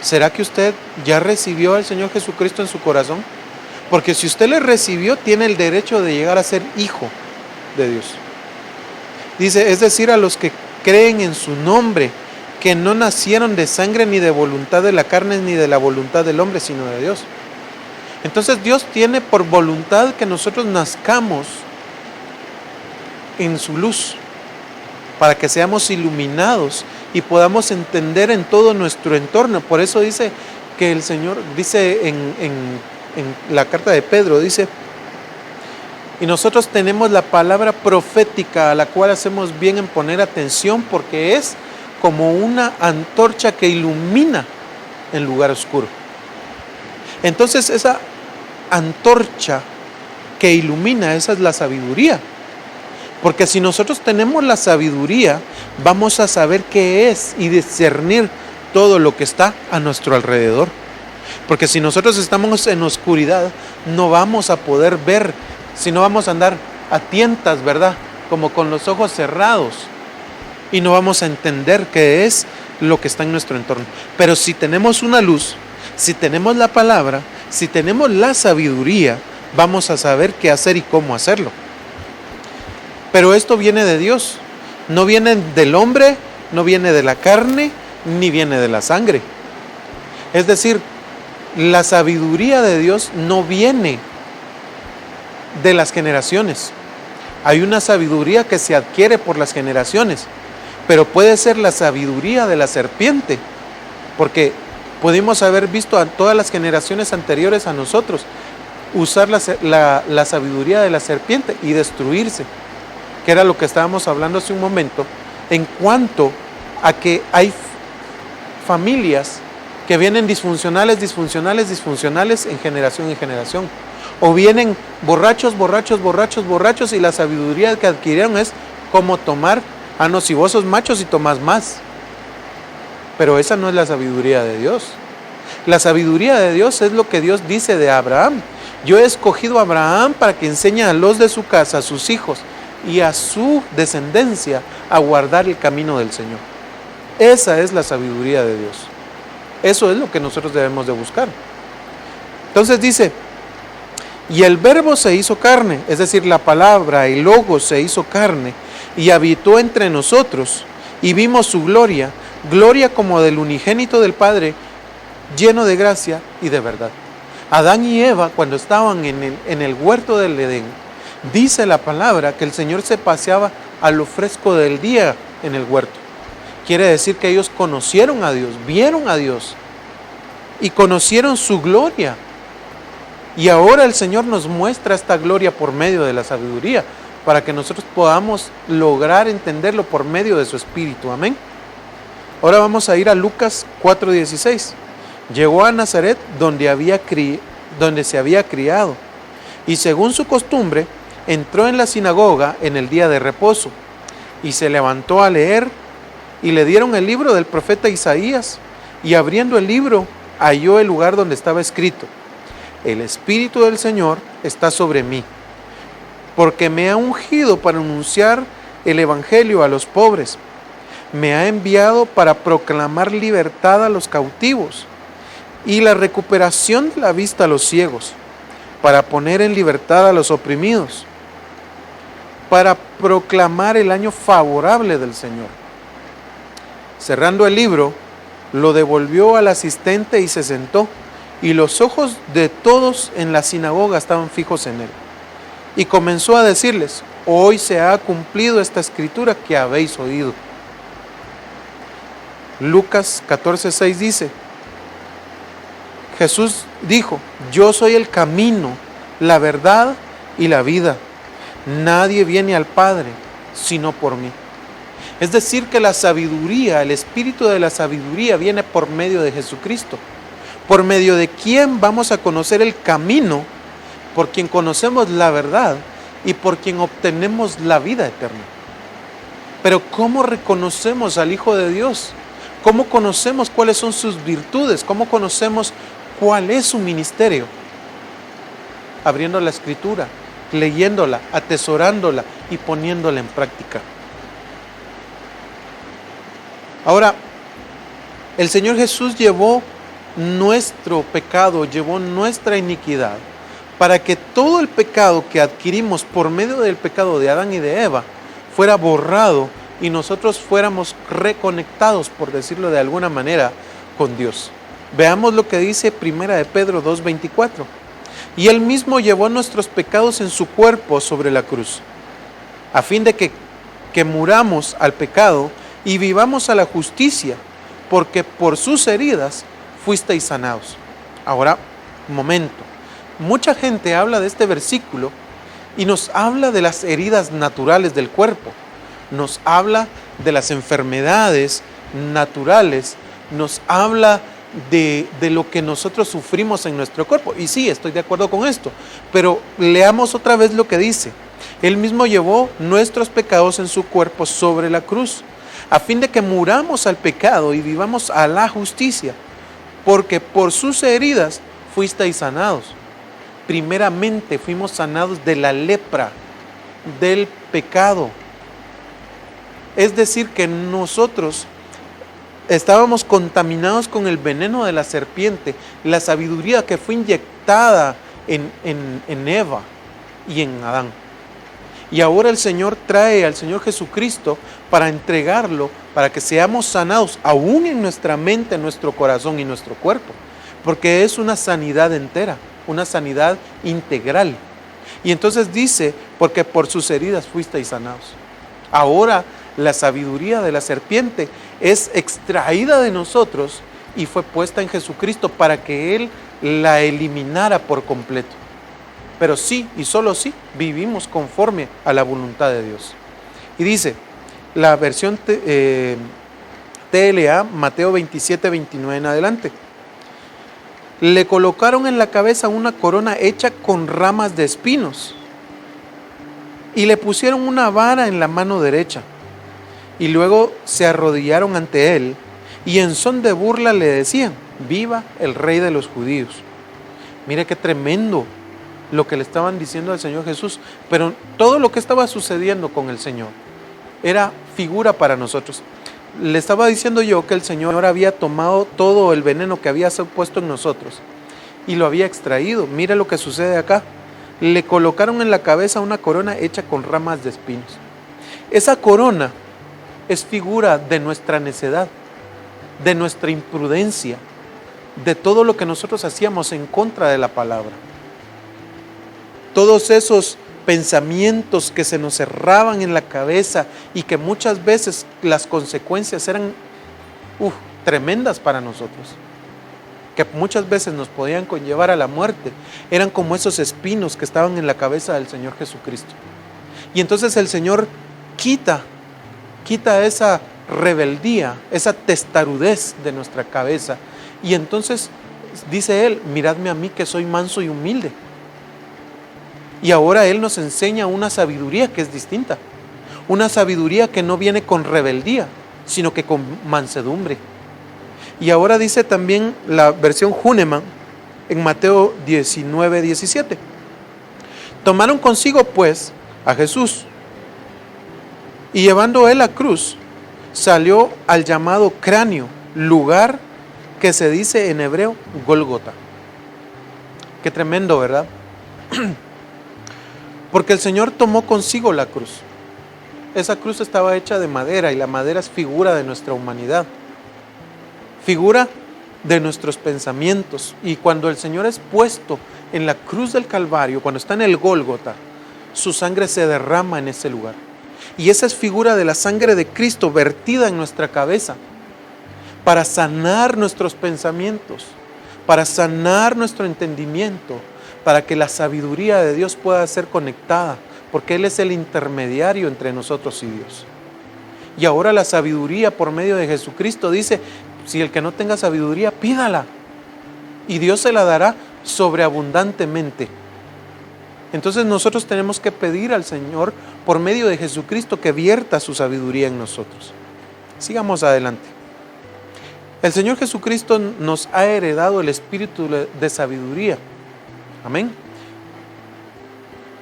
¿será que usted ya recibió al Señor Jesucristo en su corazón? Porque si usted le recibió, tiene el derecho de llegar a ser hijo de Dios. Dice, es decir, a los que creen en su nombre, que no nacieron de sangre ni de voluntad de la carne ni de la voluntad del hombre, sino de Dios. Entonces Dios tiene por voluntad que nosotros nazcamos en su luz, para que seamos iluminados y podamos entender en todo nuestro entorno. Por eso dice que el Señor, dice en la carta de Pedro, dice, y nosotros tenemos la palabra profética a la cual hacemos bien en poner atención, porque es como una antorcha que ilumina en lugar oscuro. Entonces esa antorcha que ilumina, esa es la sabiduría. Porque si nosotros tenemos la sabiduría, vamos a saber qué es y discernir todo lo que está a nuestro alrededor. Porque si nosotros estamos en oscuridad, no vamos a poder ver, sino vamos a andar a tientas, ¿verdad? Como con los ojos cerrados. Y no vamos a entender qué es lo que está en nuestro entorno. Pero si tenemos una luz, si tenemos la palabra, si tenemos la sabiduría, vamos a saber qué hacer y cómo hacerlo. Pero esto viene de Dios, no viene del hombre, no viene de la carne, ni viene de la sangre. Es decir, la sabiduría de Dios no viene de las generaciones. Hay una sabiduría que se adquiere por las generaciones, pero puede ser la sabiduría de la serpiente, porque pudimos haber visto a todas las generaciones anteriores a nosotros usar la sabiduría de la serpiente y destruirse, que era lo que estábamos hablando hace un momento, en cuanto a que hay familias que vienen disfuncionales en generación, o vienen borrachos, y la sabiduría que adquirieron es cómo tomar. No, si vos sos machos y tomás más. Pero esa no es la sabiduría de Dios. La sabiduría de Dios es lo que Dios dice de Abraham. Yo he escogido a Abraham para que enseñe a los de su casa, a sus hijos y a su descendencia a guardar el camino del Señor. Esa es la sabiduría de Dios. Eso es lo que nosotros debemos de buscar. Entonces dice, y el verbo se hizo carne, es decir, la palabra, el logos se hizo carne y habitó entre nosotros y vimos su gloria, gloria como del unigénito del Padre, lleno de gracia y de verdad. Adán y Eva, cuando estaban en el huerto del Edén, dice la palabra que el Señor se paseaba a lo fresco del día en el huerto. Quiere decir que ellos conocieron a Dios, vieron a Dios y conocieron su gloria. Y ahora el Señor nos muestra esta gloria por medio de la sabiduría, para que nosotros podamos lograr entenderlo por medio de su Espíritu. Amén. Ahora vamos a ir a Lucas 4:16. Llegó a Nazaret donde se había criado, y según su costumbre, entró en la sinagoga en el día de reposo, y se levantó a leer, y le dieron el libro del profeta Isaías, y abriendo el libro, halló el lugar donde estaba escrito: el Espíritu del Señor está sobre mí, porque me ha ungido para anunciar el Evangelio a los pobres. Me ha enviado para proclamar libertad a los cautivos y la recuperación de la vista a los ciegos, para poner en libertad a los oprimidos, para proclamar el año favorable del Señor. Cerrando el libro, lo devolvió al asistente y se sentó, y los ojos de todos en la sinagoga estaban fijos en él. Y comenzó a decirles: hoy se ha cumplido esta escritura que habéis oído. Lucas 14:6 dice: Jesús dijo: yo soy el camino, la verdad y la vida. Nadie viene al Padre sino por mí. Es decir, que la sabiduría, el espíritu de la sabiduría viene por medio de Jesucristo, por medio de quien vamos a conocer el camino, por quien conocemos la verdad y por quien obtenemos la vida eterna. Pero ¿cómo reconocemos al Hijo de Dios? ¿Cómo conocemos cuáles son sus virtudes? ¿Cómo conocemos cuál es su ministerio? Abriendo la Escritura, leyéndola, atesorándola y poniéndola en práctica. Ahora, el Señor Jesús llevó nuestro pecado, llevó nuestra iniquidad, para que todo el pecado que adquirimos por medio del pecado de Adán y de Eva fuera borrado y nosotros fuéramos reconectados, por decirlo de alguna manera, con Dios. Veamos lo que dice 1 de Pedro 2:24. Y Él mismo llevó nuestros pecados en su cuerpo sobre la cruz, a fin de que muramos al pecado y vivamos a la justicia, porque por sus heridas fuisteis sanados. Ahora, un momento. Mucha gente habla de este versículo y nos habla de las heridas naturales del cuerpo. Nos habla de las enfermedades naturales, nos habla de lo que nosotros sufrimos en nuestro cuerpo. Y sí, estoy de acuerdo con esto, pero leamos otra vez lo que dice. Él mismo llevó nuestros pecados en su cuerpo sobre la cruz, a fin de que muramos al pecado y vivamos a la justicia, porque por sus heridas fuisteis sanados. Primeramente fuimos sanados de la lepra, del pecado. Es decir, que nosotros estábamos contaminados con el veneno de la serpiente, la sabiduría que fue inyectada en Eva y en Adán. Y ahora el Señor trae al Señor Jesucristo para entregarlo, para que seamos sanados, aún en nuestra mente, en nuestro corazón y nuestro cuerpo, porque es una sanidad entera, una sanidad integral. Y entonces dice, porque por sus heridas fuisteis sanados. Ahora la sabiduría de la serpiente es extraída de nosotros y fue puesta en Jesucristo para que Él la eliminara por completo. Pero sí, y solo sí, vivimos conforme a la voluntad de Dios. Y dice, la versión TLA, Mateo 27, 29 en adelante. Le colocaron en la cabeza una corona hecha con ramas de espinos y le pusieron una vara en la mano derecha. Y luego se arrodillaron ante él y en son de burla le decían, viva el Rey de los judíos. Mire qué tremendo lo que le estaban diciendo al Señor Jesús, pero todo lo que estaba sucediendo con el Señor era figura para nosotros. Le estaba diciendo yo que el Señor había tomado todo el veneno que había puesto en nosotros y lo había extraído. Mire lo que sucede acá. Le colocaron en la cabeza una corona hecha con ramas de espinos. Esa corona es figura de nuestra necedad, de nuestra imprudencia, de todo lo que nosotros hacíamos en contra de la palabra. Todos esos pensamientos que se nos cerraban en la cabeza y que muchas veces las consecuencias eran tremendas para nosotros, que muchas veces nos podían conllevar a la muerte, eran como esos espinos que estaban en la cabeza del Señor Jesucristo. Y entonces el Señor quita esa rebeldía, esa testarudez de nuestra cabeza, y entonces dice Él, miradme a mí que soy manso y humilde. Y ahora Él nos enseña una sabiduría que es distinta, una sabiduría que no viene con rebeldía, sino que con mansedumbre. Y ahora dice también la versión Hünemann en Mateo 19, 17. Tomaron consigo pues a Jesús y llevando Él la cruz, salió al llamado cráneo, lugar que se dice en hebreo Gólgota. Qué tremendo, ¿verdad? Porque el Señor tomó consigo la cruz. Esa cruz estaba hecha de madera y la madera es figura de nuestra humanidad, figura de nuestros pensamientos. Y cuando el Señor es puesto en la cruz del Calvario, cuando está en el Gólgota, su sangre se derrama en ese lugar. Y esa es figura de la sangre de Cristo vertida en nuestra cabeza para sanar nuestros pensamientos, para sanar nuestro entendimiento, para que la sabiduría de Dios pueda ser conectada, porque Él es el intermediario entre nosotros y Dios. Y ahora la sabiduría por medio de Jesucristo dice, si el que no tenga sabiduría, pídala, y Dios se la dará sobreabundantemente. Entonces nosotros tenemos que pedir al Señor por medio de Jesucristo que vierta su sabiduría en nosotros. Sigamos adelante. El Señor Jesucristo nos ha heredado el espíritu de sabiduría. Amén.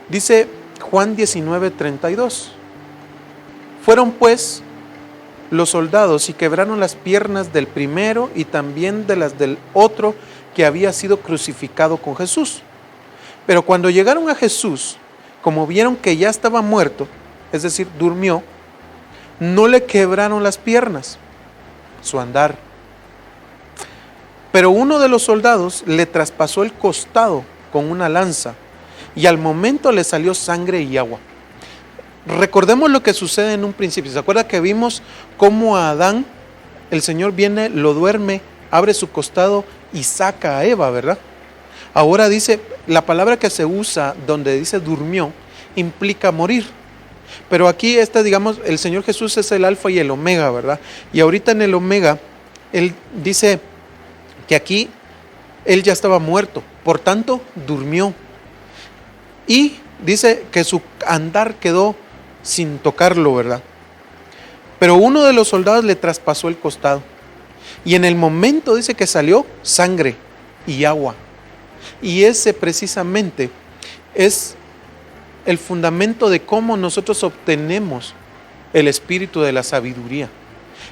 Dice Juan 19, 32. Fueron pues los soldados y quebraron las piernas del primero y también de las del otro que había sido crucificado con Jesús. Pero cuando llegaron a Jesús, como vieron que ya estaba muerto, es decir, durmió, no le quebraron las piernas, su andar. Pero uno de los soldados le traspasó el costado con una lanza y al momento le salió sangre y agua. Recordemos lo que sucede en un principio. ¿Se acuerda que vimos cómo a Adán, el Señor viene, lo duerme, abre su costado y saca a Eva, ¿verdad? Ahora dice, la palabra que se usa donde dice durmió, implica morir. Pero aquí digamos, el Señor Jesús es el alfa y el omega, ¿verdad? Y ahorita en el omega, Él dice que aquí Él ya estaba muerto, por tanto, durmió. Y dice que su andar quedó sin tocarlo, ¿verdad? Pero uno de los soldados le traspasó el costado. Y en el momento dice que salió sangre y agua. Y ese precisamente es el fundamento de cómo nosotros obtenemos el espíritu de la sabiduría.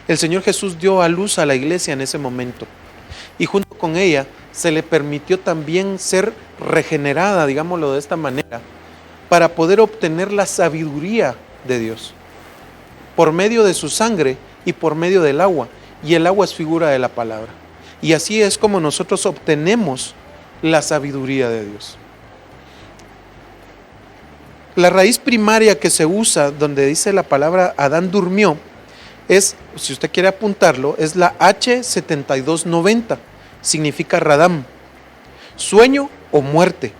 El Señor Jesús dio a luz a la iglesia en ese momento. Y junto con ella se le permitió también ser regenerada, digámoslo de esta manera, para poder obtener la sabiduría de Dios. Por medio de su sangre y por medio del agua. Y el agua es figura de la palabra. Y así es como nosotros obtenemos la sabiduría de Dios. La raíz primaria que se usa donde dice la palabra Adán durmió es, si usted quiere apuntarlo, es la H7290. Significa Radam, sueño o muerte.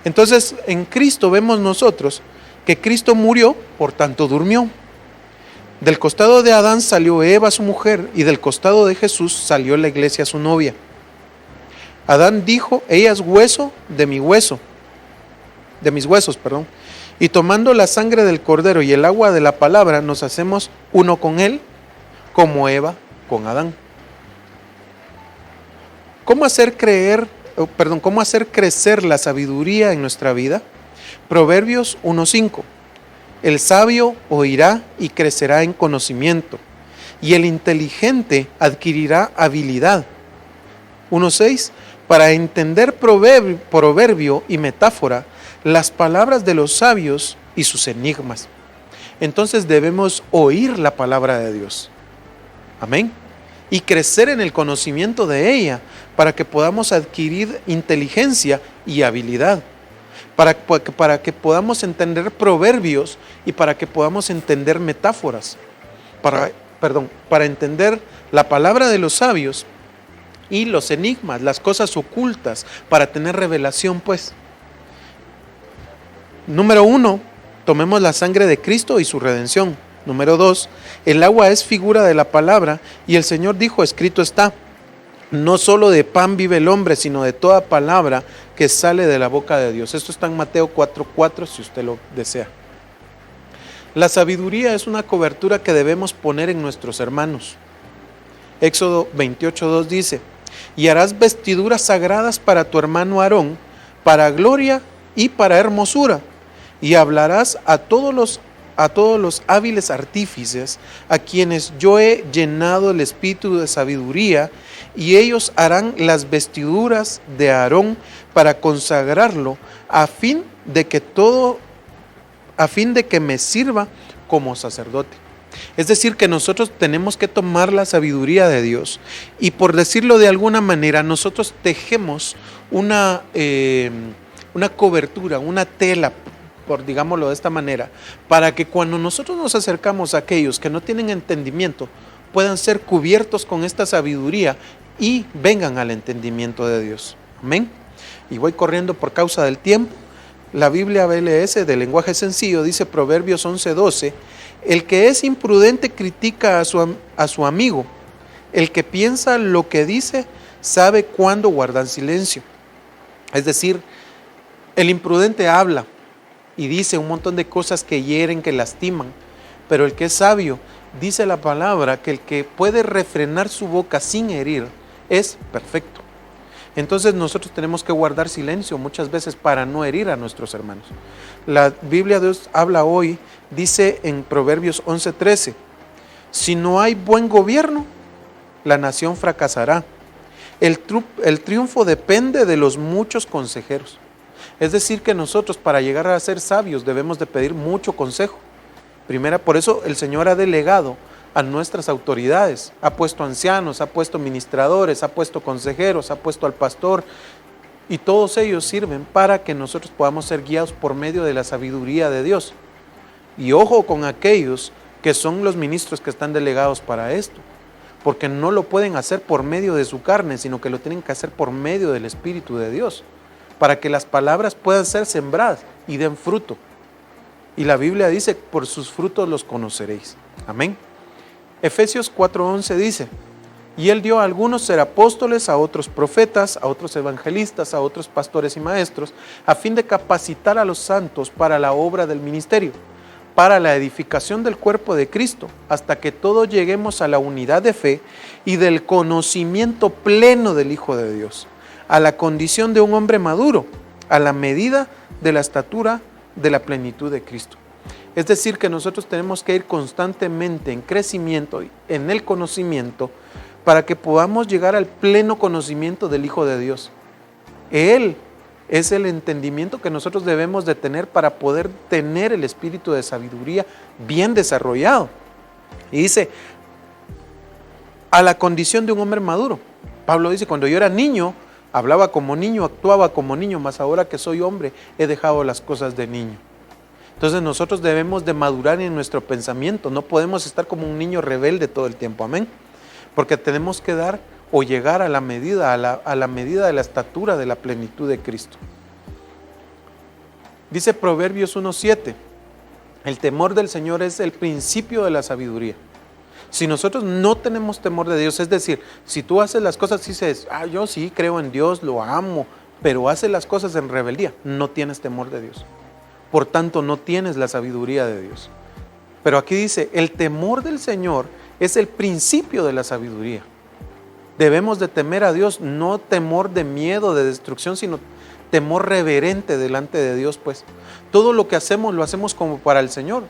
Entonces en Cristo vemos nosotros que Cristo murió, por tanto durmió. Del costado de Adán salió Eva, su mujer, y del costado de Jesús salió la iglesia, su novia. Adán dijo, ella es hueso de mi hueso, de mis huesos, perdón. Y tomando la sangre del cordero y el agua de la palabra, nos hacemos uno con él, como Eva con Adán. ¿Cómo hacer crecer la sabiduría en nuestra vida? Proverbios 1:5. El sabio oirá y crecerá en conocimiento, y el inteligente adquirirá habilidad. 1:6. Para entender proverbio y metáfora, las palabras de los sabios y sus enigmas. Entonces debemos oír la palabra de Dios. Amén. Y crecer en el conocimiento de ella para que podamos adquirir inteligencia y habilidad. Para que podamos entender proverbios y para que podamos entender metáforas. Para entender la palabra de los sabios y los enigmas, las cosas ocultas, para tener revelación, pues. Número 1, tomemos la sangre de Cristo y su redención. Número 2, el agua es figura de la palabra y el Señor dijo, escrito está, no solo de pan vive el hombre, sino de toda palabra que sale de la boca de Dios. Esto está en Mateo 4:4, si usted lo desea. La sabiduría es una cobertura que debemos poner en nuestros hermanos. Éxodo 28:2 dice, y harás vestiduras sagradas para tu hermano Aarón, para gloria y para hermosura, y hablarás a todos los hábiles artífices, a quienes yo he llenado el espíritu de sabiduría, y ellos harán las vestiduras de Aarón para consagrarlo, a fin de que me sirva como sacerdote. Es decir, que nosotros tenemos que tomar la sabiduría de Dios y, por decirlo de alguna manera, nosotros tejemos una cobertura, una tela, por digámoslo de esta manera, para que cuando nosotros nos acercamos a aquellos que no tienen entendimiento, puedan ser cubiertos con esta sabiduría y vengan al entendimiento de Dios. Amén. Y voy corriendo por causa del tiempo. La Biblia BLS de lenguaje sencillo dice Proverbios 11:12, el que es imprudente critica a su amigo, el que piensa lo que dice sabe cuándo guardar silencio. Es decir, el imprudente habla y dice un montón de cosas que hieren, que lastiman, pero el que es sabio dice la palabra que el que puede refrenar su boca sin herir es perfecto. Entonces nosotros tenemos que guardar silencio muchas veces para no herir a nuestros hermanos. La Biblia de Dios habla hoy, dice en Proverbios 11:13, si no hay buen gobierno, la nación fracasará. El triunfo depende de los muchos consejeros. Es decir, que nosotros para llegar a ser sabios debemos de pedir mucho consejo. Por eso el Señor ha delegado a nuestras autoridades, ha puesto ancianos, ha puesto ministradores, ha puesto consejeros, ha puesto al pastor, y todos ellos sirven para que nosotros podamos ser guiados por medio de la sabiduría de Dios. Y ojo con aquellos que son los ministros que están delegados para esto, porque no lo pueden hacer por medio de su carne, sino que lo tienen que hacer por medio del Espíritu de Dios, para que las palabras puedan ser sembradas y den fruto. Y la Biblia dice, por sus frutos los conoceréis. Amén. Efesios 4:11 dice, y Él dio a algunos ser apóstoles, a otros profetas, a otros evangelistas, a otros pastores y maestros, a fin de capacitar a los santos para la obra del ministerio, para la edificación del cuerpo de Cristo, hasta que todos lleguemos a la unidad de fe y del conocimiento pleno del Hijo de Dios, a la condición de un hombre maduro, a la medida de la estatura de la plenitud de Cristo. Es decir, que nosotros tenemos que ir constantemente en crecimiento, en el conocimiento, para que podamos llegar al pleno conocimiento del Hijo de Dios. Él es el entendimiento que nosotros debemos de tener para poder tener el espíritu de sabiduría bien desarrollado. Y dice, a la condición de un hombre maduro. Pablo dice, cuando yo era niño, hablaba como niño, actuaba como niño, mas ahora que soy hombre, he dejado las cosas de niño. Entonces nosotros debemos de madurar en nuestro pensamiento, no podemos estar como un niño rebelde todo el tiempo, amén. Porque tenemos que dar o llegar a la medida, a la medida de la estatura de la plenitud de Cristo. Dice Proverbios 1:7, el temor del Señor es el principio de la sabiduría. Si nosotros no tenemos temor de Dios, es decir, si tú haces las cosas y dices, yo sí creo en Dios, lo amo, pero haces las cosas en rebeldía, no tienes temor de Dios. Por tanto, no tienes la sabiduría de Dios. Pero aquí dice, el temor del Señor es el principio de la sabiduría. Debemos de temer a Dios, no temor de miedo, de destrucción, sino temor reverente delante de Dios, pues. Todo lo que hacemos lo hacemos como para el Señor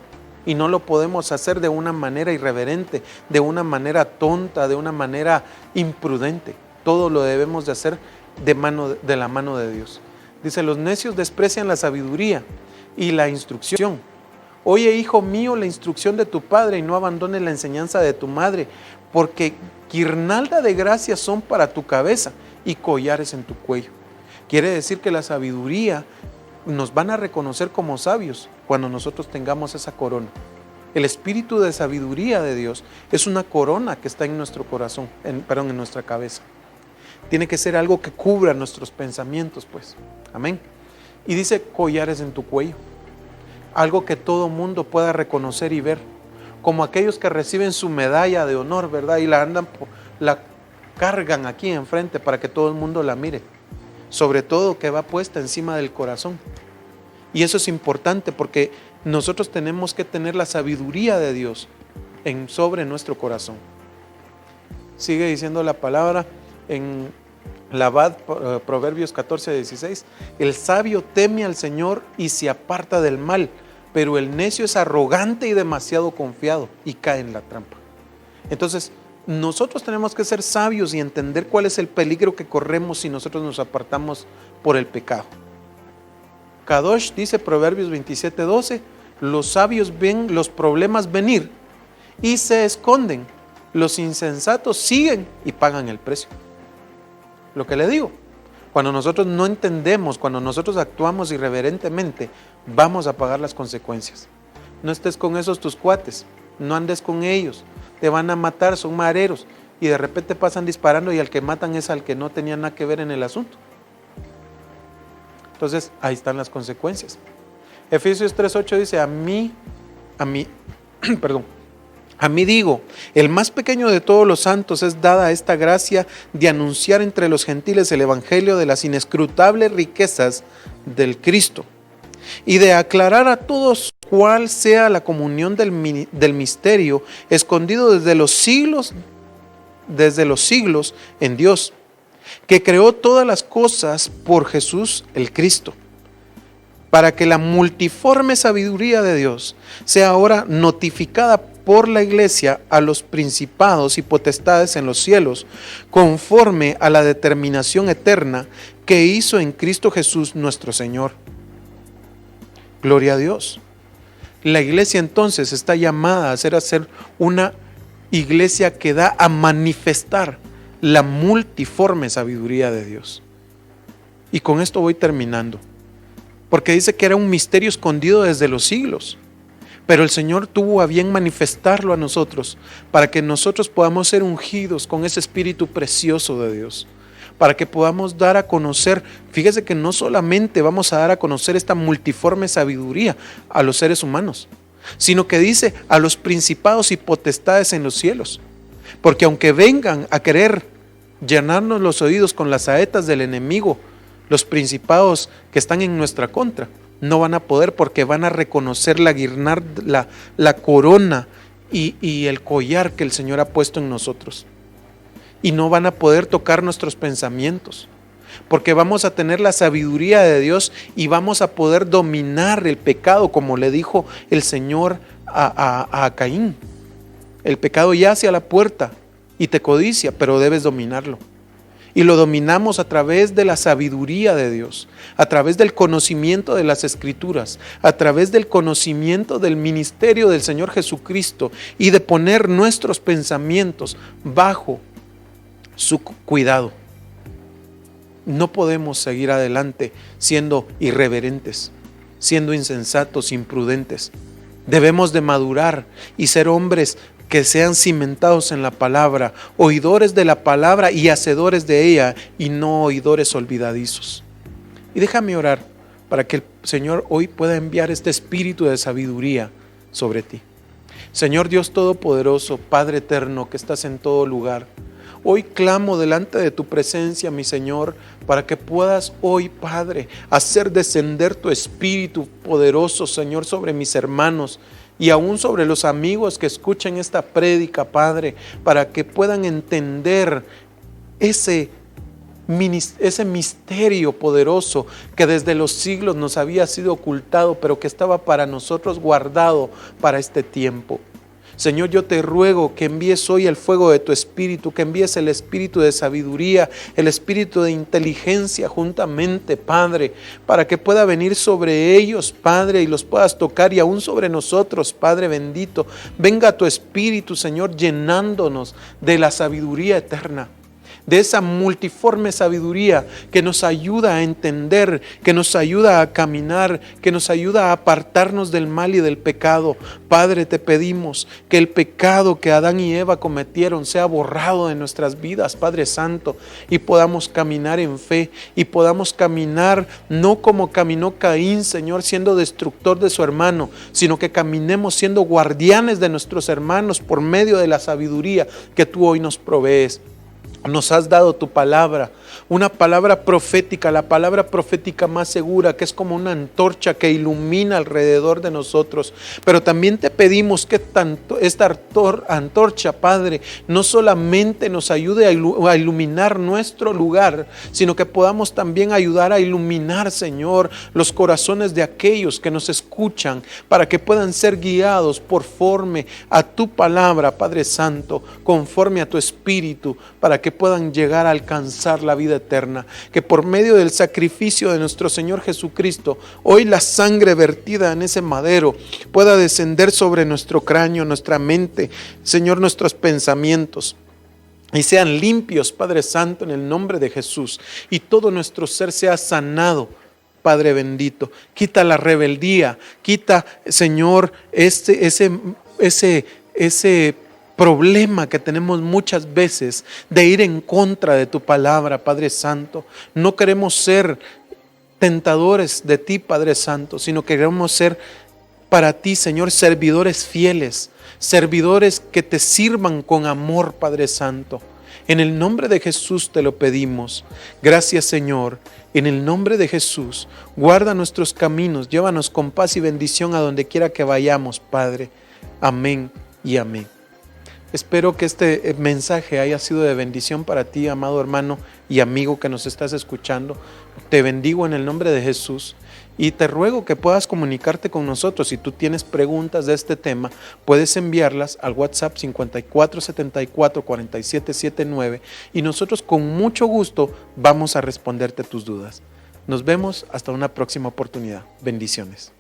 y no lo podemos hacer de una manera irreverente, de una manera tonta, de una manera imprudente. Todo lo debemos de hacer de la mano de Dios. Dice, los necios desprecian la sabiduría y la instrucción. Oye, hijo mío, la instrucción de tu padre y no abandones la enseñanza de tu madre, porque guirnalda de gracias son para tu cabeza y collares en tu cuello. Quiere decir que la sabiduría nos van a reconocer como sabios cuando nosotros tengamos esa corona. El espíritu de sabiduría de Dios es una corona que está en nuestro corazón, en nuestra cabeza. Tiene que ser algo que cubra nuestros pensamientos, pues. Amén. Y dice collares en tu cuello. Algo que todo mundo pueda reconocer y ver, como aquellos que reciben su medalla de honor, ¿verdad? Y la cargan aquí enfrente para que todo el mundo la mire, sobre todo que va puesta encima del corazón. Y eso es importante porque nosotros tenemos que tener la sabiduría de Dios sobre nuestro corazón. Sigue diciendo la palabra en Labad, Proverbios 14:16, el sabio teme al Señor y se aparta del mal, pero el necio es arrogante y demasiado confiado y cae en la trampa. Entonces, nosotros tenemos que ser sabios y entender cuál es el peligro que corremos si nosotros nos apartamos por el pecado. Kadosh dice, Proverbios 27:12, los sabios ven los problemas venir y se esconden, los insensatos siguen y pagan el precio. Lo que le digo, cuando nosotros no entendemos, cuando nosotros actuamos irreverentemente, vamos a pagar las consecuencias. No estés con esos tus cuates, no andes con ellos, te van a matar, son mareros, y de repente pasan disparando y al que matan es al que no tenía nada que ver en el asunto. Entonces, ahí están las consecuencias. Efesios 3:8 dice, a mí digo, el más pequeño de todos los santos es dada esta gracia de anunciar entre los gentiles el evangelio de las inescrutables riquezas del Cristo y de aclarar a todos cuál sea la comunión del misterio escondido desde los siglos en Dios, que creó todas las cosas por Jesús el Cristo, para que la multiforme sabiduría de Dios sea ahora notificada por la iglesia a los principados y potestades en los cielos, conforme a la determinación eterna que hizo en Cristo Jesús nuestro Señor. Gloria a Dios. La iglesia entonces está llamada a ser una iglesia que da a manifestar la multiforme sabiduría de Dios. Y con esto voy terminando, porque dice que era un misterio escondido desde los siglos. Pero el Señor tuvo a bien manifestarlo a nosotros para que nosotros podamos ser ungidos con ese espíritu precioso de Dios, para que podamos dar a conocer. Fíjese que no solamente vamos a dar a conocer esta multiforme sabiduría a los seres humanos, sino que dice a los principados y potestades en los cielos. Porque aunque vengan a querer llenarnos los oídos con las saetas del enemigo, los principados que están en nuestra contra, no van a poder, porque van a reconocer la guirnalda, la corona y el collar que el Señor ha puesto en nosotros. Y no van a poder tocar nuestros pensamientos, porque vamos a tener la sabiduría de Dios y vamos a poder dominar el pecado, como le dijo el Señor a Caín. El pecado yace a la puerta y te codicia, pero debes dominarlo. Y lo dominamos a través de la sabiduría de Dios, a través del conocimiento de las Escrituras, a través del conocimiento del ministerio del Señor Jesucristo y de poner nuestros pensamientos bajo su cuidado. No podemos seguir adelante siendo irreverentes, siendo insensatos, imprudentes. Debemos de madurar y ser hombres que sean cimentados en la palabra, oidores de la palabra y hacedores de ella, y no oidores olvidadizos. Y déjame orar para que el Señor hoy pueda enviar este espíritu de sabiduría sobre ti. Señor Dios Todopoderoso, Padre eterno que estás en todo lugar, hoy clamo delante de tu presencia, mi Señor, para que puedas hoy, Padre, hacer descender tu espíritu poderoso, Señor, sobre mis hermanos y aún sobre los amigos que escuchen esta prédica, Padre, para que puedan entender ese misterio poderoso que desde los siglos nos había sido ocultado, pero que estaba para nosotros guardado para este tiempo. Señor, yo te ruego que envíes hoy el fuego de tu espíritu, que envíes el espíritu de sabiduría, el espíritu de inteligencia juntamente, Padre, para que pueda venir sobre ellos, Padre, y los puedas tocar, y aún sobre nosotros, Padre bendito. Venga tu espíritu, Señor, llenándonos de la sabiduría eterna, de esa multiforme sabiduría que nos ayuda a entender, que nos ayuda a caminar, que nos ayuda a apartarnos del mal y del pecado. Padre, te pedimos que el pecado que Adán y Eva cometieron sea borrado de nuestras vidas, Padre Santo, y podamos caminar en fe, y podamos caminar no como caminó Caín, Señor, siendo destructor de su hermano, sino que caminemos siendo guardianes de nuestros hermanos por medio de la sabiduría que tú hoy nos provees. Nos has dado tu palabra, una palabra profética, la palabra profética más segura, que es como una antorcha que ilumina alrededor de nosotros. Pero también te pedimos que esta antorcha, Padre, no solamente nos ayude a iluminar nuestro lugar, sino que podamos también ayudar a iluminar, Señor, los corazones de aquellos que nos escuchan, para que puedan ser guiados conforme a tu palabra, Padre Santo, conforme a tu Espíritu, para que puedan llegar a alcanzar la vida eterna, que por medio del sacrificio de nuestro Señor Jesucristo, hoy la sangre vertida en ese madero pueda descender sobre nuestro cráneo, nuestra mente, Señor, nuestros pensamientos, y sean limpios, Padre Santo, en el nombre de Jesús, y todo nuestro ser sea sanado, Padre bendito. Quita la rebeldía, quita, Señor, ese problema que tenemos muchas veces de ir en contra de tu palabra, Padre Santo. No queremos ser tentadores de ti, Padre Santo, sino queremos ser para ti, Señor, servidores fieles, servidores que te sirvan con amor, Padre Santo. En el nombre de Jesús te lo pedimos. Gracias, Señor. En el nombre de Jesús, guarda nuestros caminos, llévanos con paz y bendición a donde quiera que vayamos, Padre. Amén y amén. Espero que este mensaje haya sido de bendición para ti, amado hermano y amigo que nos estás escuchando. Te bendigo en el nombre de Jesús y te ruego que puedas comunicarte con nosotros. Si tú tienes preguntas de este tema, puedes enviarlas al WhatsApp 5474-4779 y nosotros con mucho gusto vamos a responderte tus dudas. Nos vemos hasta una próxima oportunidad. Bendiciones.